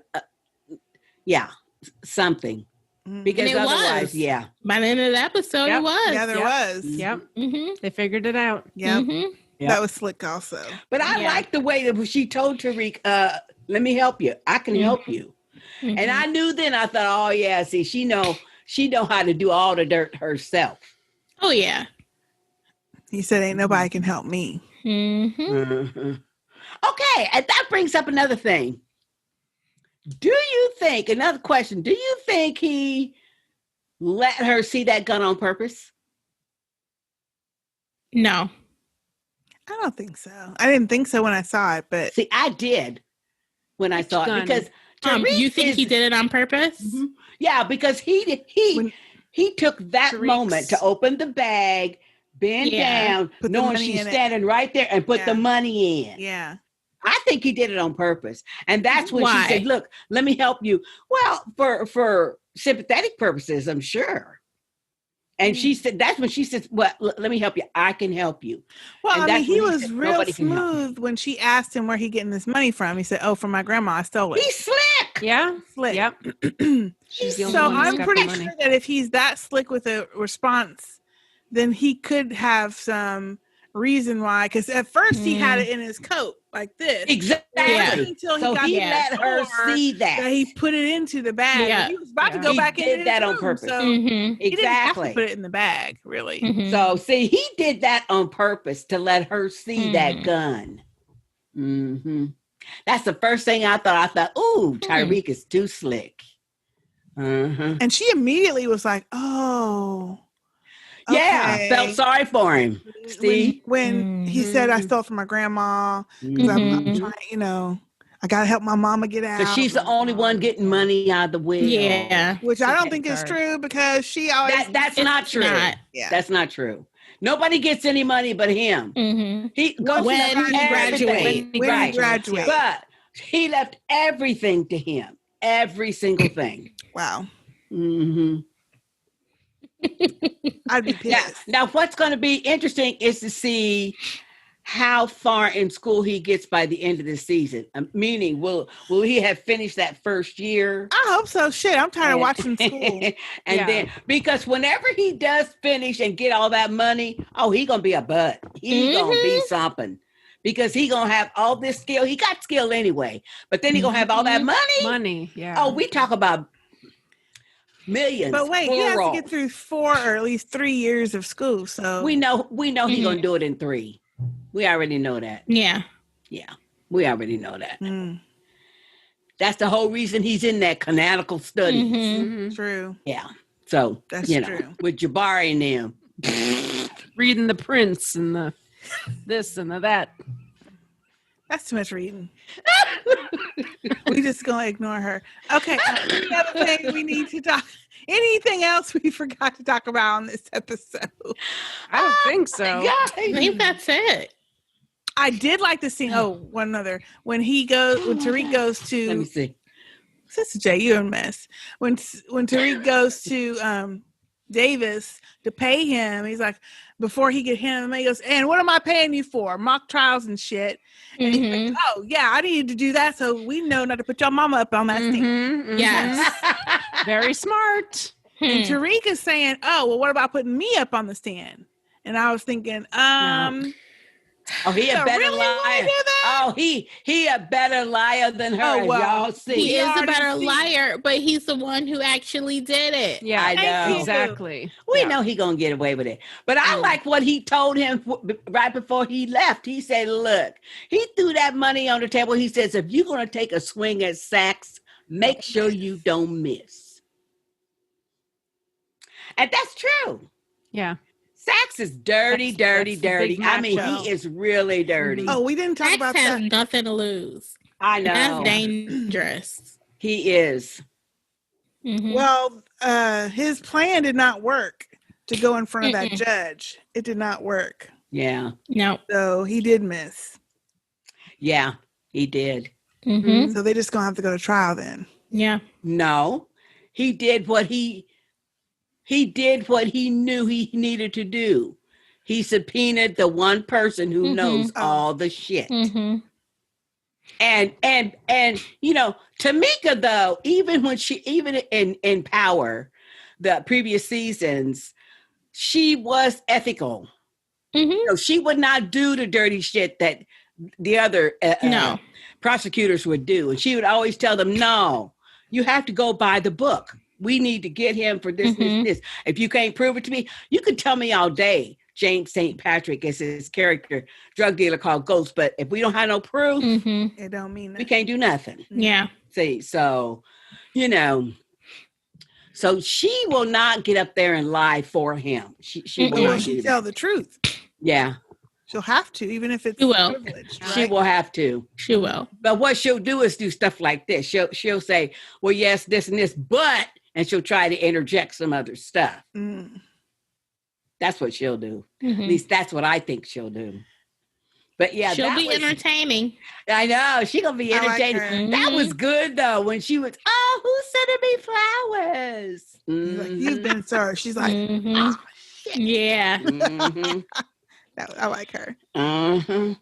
something. Because And it otherwise, was. yeah. By the end of the episode, Yep. it was. Yeah, there was. Yep. Mm-hmm. They figured it out. Yep. Mm-hmm. Yep. That was slick also. But I like the way that she told Tariq, let me help you. I can help you. Mm-hmm. And I knew then, I thought, oh yeah, see, she know how to do all the dirt herself. Oh yeah. He said, ain't nobody can help me. Mm-hmm. Mm-hmm. Okay, and that brings up another thing. Another question, do you think he let her see that gun on purpose? No. I don't think so. I didn't think so when I saw it, but See, I did when I saw gun? it because Tariq you think he did it on purpose? Mhm. Yeah, because he took that Tariq's- moment to open the bag, bend down, Put the knowing money she's in it. standing right there, and put the money in. yeah. I think he did it on purpose, and that's when Why? she said, "Look, let me help you." Well, for sympathetic purposes, I'm sure. And she said, that's when she says, "Well, let me help you. I can help you." Well, And I mean, that's he when was said, real "Nobody can help me." smooth when she asked him where he getting this money from. He said, from my grandma. I stole it. He's slick. Yeah. Slick. Yep. She's the only So one who's I'm got pretty the money. sure that if he's that slick with a response, then he could have some reason why. Because at first he had it in his coat like this. Exactly. Yeah. Until he So got he to let the her store see that. he put it into the bag. Yeah. He was about to Yeah. go He back did into that his on room, purpose. So Mm-hmm. he didn't have to Exactly. put it in the bag, really. Mm-hmm. So see, he did that on purpose to let her see that gun. Mm-hmm. That's the first thing I thought. I thought, ooh, Tyreek is too slick. Uh-huh. And she immediately was like, "Oh, Yeah, okay." felt sorry for him. See? when he said, "I stole from my grandma because I'm trying, I gotta help my mama get out." Because she's the only one getting money out of the will. Yeah. Which I don't think is true because she always. That's not true. Yeah. That's not true. Nobody gets any money but him. Mm-hmm. He goes When to he everything. graduates. When he graduates. But he left everything to him. Every single thing. Wow. Mm-hmm. I'd be pissed. Now, what's going to be interesting is to see how far in school he gets by the end of the season. Meaning, will he have finished that first year? I hope so. Shit, I'm tired of watching school. And then, because whenever he does finish and get all that money, he gonna be a butt. He gonna be something. Because he gonna have all this skill. He got skill anyway, but then he gonna have all that money. Money, yeah. Oh, we talk about millions. But wait, he has to plural. get through 4 or at least 3 years of school. So We know he's gonna do it in 3. We already know that. Yeah. Yeah, we already know that. Mm, That's the whole reason he's in that canonical study. Mm-hmm. true. Yeah. So That's true. With Jabari and them. Reading the Prince and the this and the that. That's too much reading. We just gonna ignore her. Okay. Any other thing we need to talk? Anything else we forgot to talk about on this episode? I don't think so. I think that's it. I did like the scene. Oh, one other. When Tariq goes to. Let me see. Sister J, you're a mess. When Tariq goes to Davis to pay him, he's like, before he get him, he goes, and what am I paying you for? Mock trials and shit. And he's like, oh yeah, I needed to do that so we know not to put your mama up on that stand. Yes. Very smart. And Tariq is saying, oh, well, what about putting me up on the stand? And I was thinking, Oh, he a better really liar. Oh, he a better liar than her. Oh, well, y'all see. He is a better liar, but he's the one who actually did it. Yeah, I know. Exactly. We know he gonna get away with it. But I like what he told him right before he left. He said, look, he threw that money on the table. He says, if you're gonna take a swing at Sachs, make sure you don't miss. And that's true. Yeah. Sachs is dirty. big I mean, macho. he is really dirty. oh, we didn't talk Max about has that. nothing to lose. I know. That's dangerous. He is. Mhm. Well, his plan did not work to go in front of that judge. It did not work. Yeah. No. So he did miss. Yeah, he did. Mm-hmm. So they just gonna have to go to trial then. Yeah. No, he did what he knew he needed to do. He subpoenaed the one person who knows all the shit. Mm-hmm. And you know, Tamika though, even in Power, the previous seasons, she was ethical. Mm-hmm. You know, she would not do the dirty shit that the other prosecutors would do, and she would always tell them, "No, you have to go by the book. We need to get him for this, this. If you can't prove it to me, you can tell me all day." James St. Patrick is his character, drug dealer called Ghost. But if we don't have no proof, It don't mean that. we can't do nothing. Yeah. See, so, you know, so she will not get up there and lie for him. She will Well, not she'll do tell that. the truth. Yeah, She'll have to, even if it's She will. privileged. she right? will have to. She will. But what she'll do is do stuff like this. She'll say, well, yes, this and this, but, and she'll try to interject some other stuff. Mm. That's what she'll do. Mhm. At least that's what I think she'll do. But yeah, She'll that be was, entertaining. I know, she gonna be I like entertaining. her. That was good though, when she was, oh, who's sending me flowers? He's like, you've been served. She's like, Mhm. oh, shit. Yeah. Mhm. I like her. Mhm.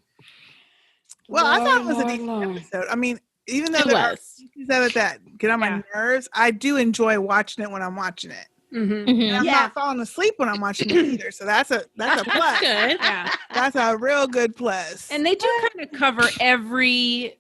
Well, I thought it was a Lord, decent Lord. episode. I mean, even though It there are was. pieces of it that get on my nerves, I do enjoy watching it when I'm watching it. Mm-hmm. And Mhm. I'm Yeah. not falling asleep when I'm watching it either. So that's a That's plus. good. Yeah. That's a real good plus. And they do kind of cover every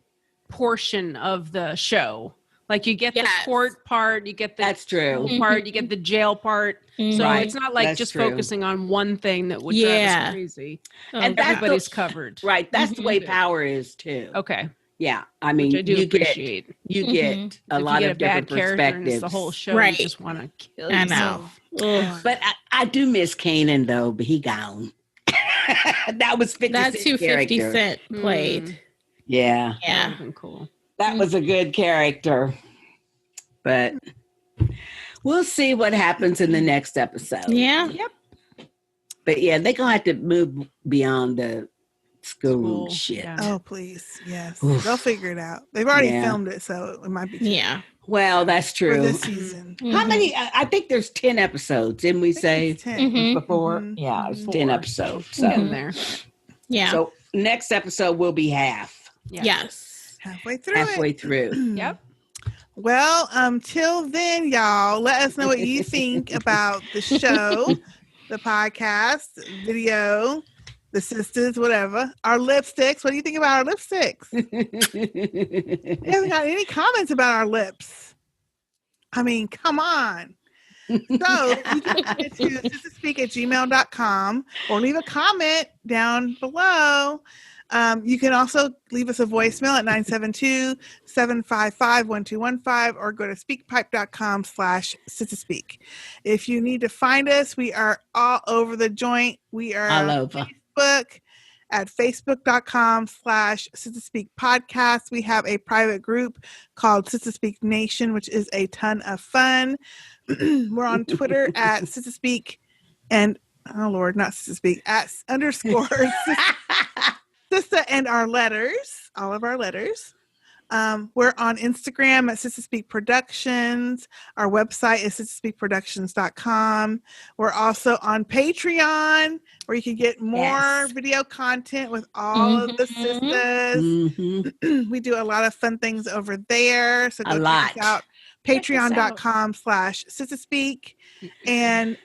portion of the show. Like you get the Yes. court part, you get the That's true. school part, you get the jail part. So Mhm. it's not like That's just true. focusing on one thing that would drive Yeah. us crazy. And that's Everybody's covered. Right, that's the Mhm. way Power is too. Okay. Yeah, I mean, Which I do you appreciate. get Mhm. a If lot you get of a bad different character and it's perspectives. the whole show, Right. you just want to kill I yourself. know. Ugh. But I do miss Kanan though, but he gone. That was 50 That's who 50 character. Cent played. Yeah, That Yeah. would have been cool. that was a good character. But we'll see what happens in the next episode. Yeah. But yeah, they're gonna have to move beyond the school School, shit. yeah. Oh, please. Yes. Oof. They'll figure it out. They've already Yeah. filmed it, so it might be Yeah. Well, that's for true. this season. How Mhm. many? I think there's 10 episodes, didn't we say It's 10. Mhm. before? Mhm. Yeah, it's Mhm. 10 Four. episodes. So, In there. Yeah. so next episode will be half, Yeah. Yes. Halfway through halfway it. through. Yep. Well, till then, y'all, let us know what you think about the show, the podcast, video, the sisters, whatever. Our lipsticks. What do you think about our lipsticks? We haven't got any comments about our lips. I mean, come on. So you can send it to sistahspeak@gmail.com or leave a comment down below. You can also leave us a voicemail at 972-755-1215 or go to speakpipe.com/sistahspeak. If you need to find us, we are all over the joint. We are All on over. Facebook, at facebook.com/Sistah Speak podcast. We have a private group called Sistah Speak Nation, which is a ton of fun. We're on Twitter at Sistah Speak and, oh Lord, not Sistah Speak, at _ Sistah and our letters, all of our letters. We're on Instagram at Sistah Speak Productions. Our website is sistahspeakproductions.com. We're also on Patreon, where you can get more video content with all of the sisters. We do a lot of fun things over there. So go check us out. Patreon.com/Sistah Speak. And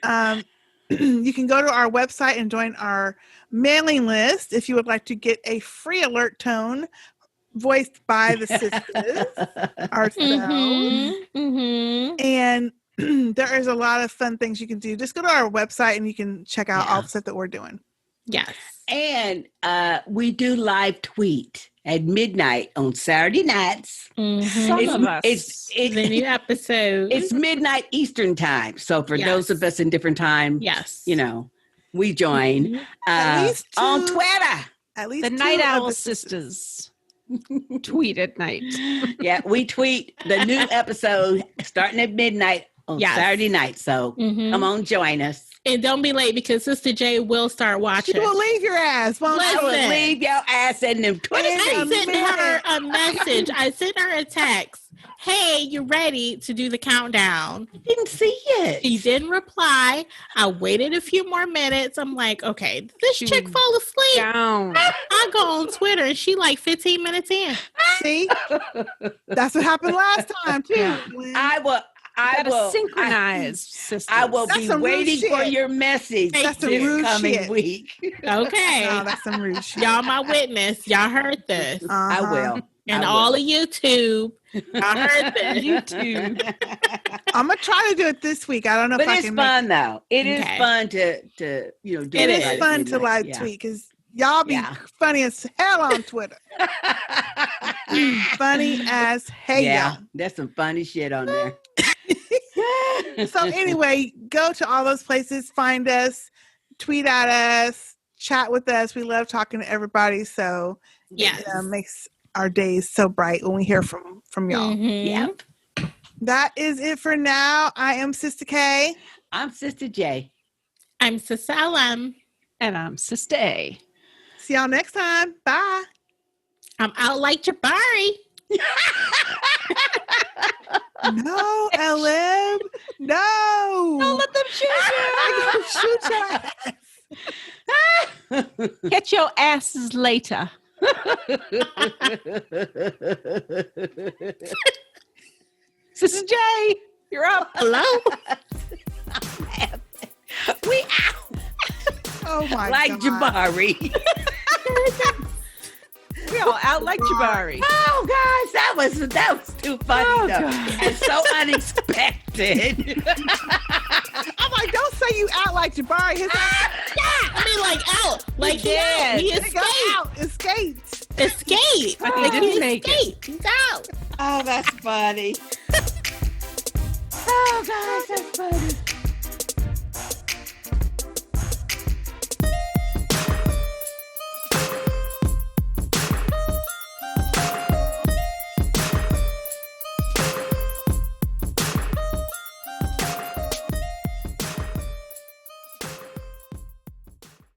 you can go to our website and join our mailing list if you would like to get a free alert tone voiced by the sisters ourselves. And there is a lot of fun things you can do. Just go to our website and you can check out all the stuff that we're doing. Yes. And we do live tweet at midnight on Saturday nights. Some of us. It's The new episode. It's midnight Eastern time. So for those of us in different time, you know, we join At least on Twitter. At least The two Night of Owl the sisters tweet at night. Yeah, we tweet the new episode starting at midnight on Saturday night. So come on, join us. And don't be late because Sister J will start watching. She will leave your ass. Won't I will leave your ass in them 20 I minutes. sent her a message. I sent her a text. Hey, you ready to do the countdown? Didn't see it. She didn't reply. I waited a few more minutes. I'm like, okay, this chick fall asleep. Down. I go on Twitter and she like 15 minutes in. See? That's what happened last time, too. I will synchronize, sisters. I will That's be some rude waiting for shit. your message That's some this rude coming shit. week. Okay. No, that's some rude shit. Y'all my witness. Y'all heard this. I will. And I all will. of YouTube. Y'all heard this. YouTube. I'm going to try to do it this week. I don't know But if I it's can fun though. It is Okay. fun to do It it is at fun to midnight. live tweet because y'all be Yeah. funny as hell on Twitter. Funny as hell. Yeah, that's some funny shit on there. So anyway, go to all those places, find us, tweet at us, chat with us. We love talking to everybody. So Yes. it makes our days so bright when we hear from y'all. Mhm. Yep. That is it for now. I am Sister K. I'm Sister J. I'm Sister LM. And I'm Sister A. See y'all next time. Bye. I'm out like Jabari. No, LM. No. Don't let them shoot I'm gonna shoot your ass. you. Catch your asses later. Sister J, you're up. Hello? We out Oh my like God. Jabari. We all out like Jabari. Oh gosh, that was too funny Oh, though. God. And so unexpected. I'm like, don't say you out like Jabari. His I mean, like out. Like he out. He nigga escaped. out. Escaped. Escape. But he Like didn't he make it. escaped. He's out. Oh, that's funny. Oh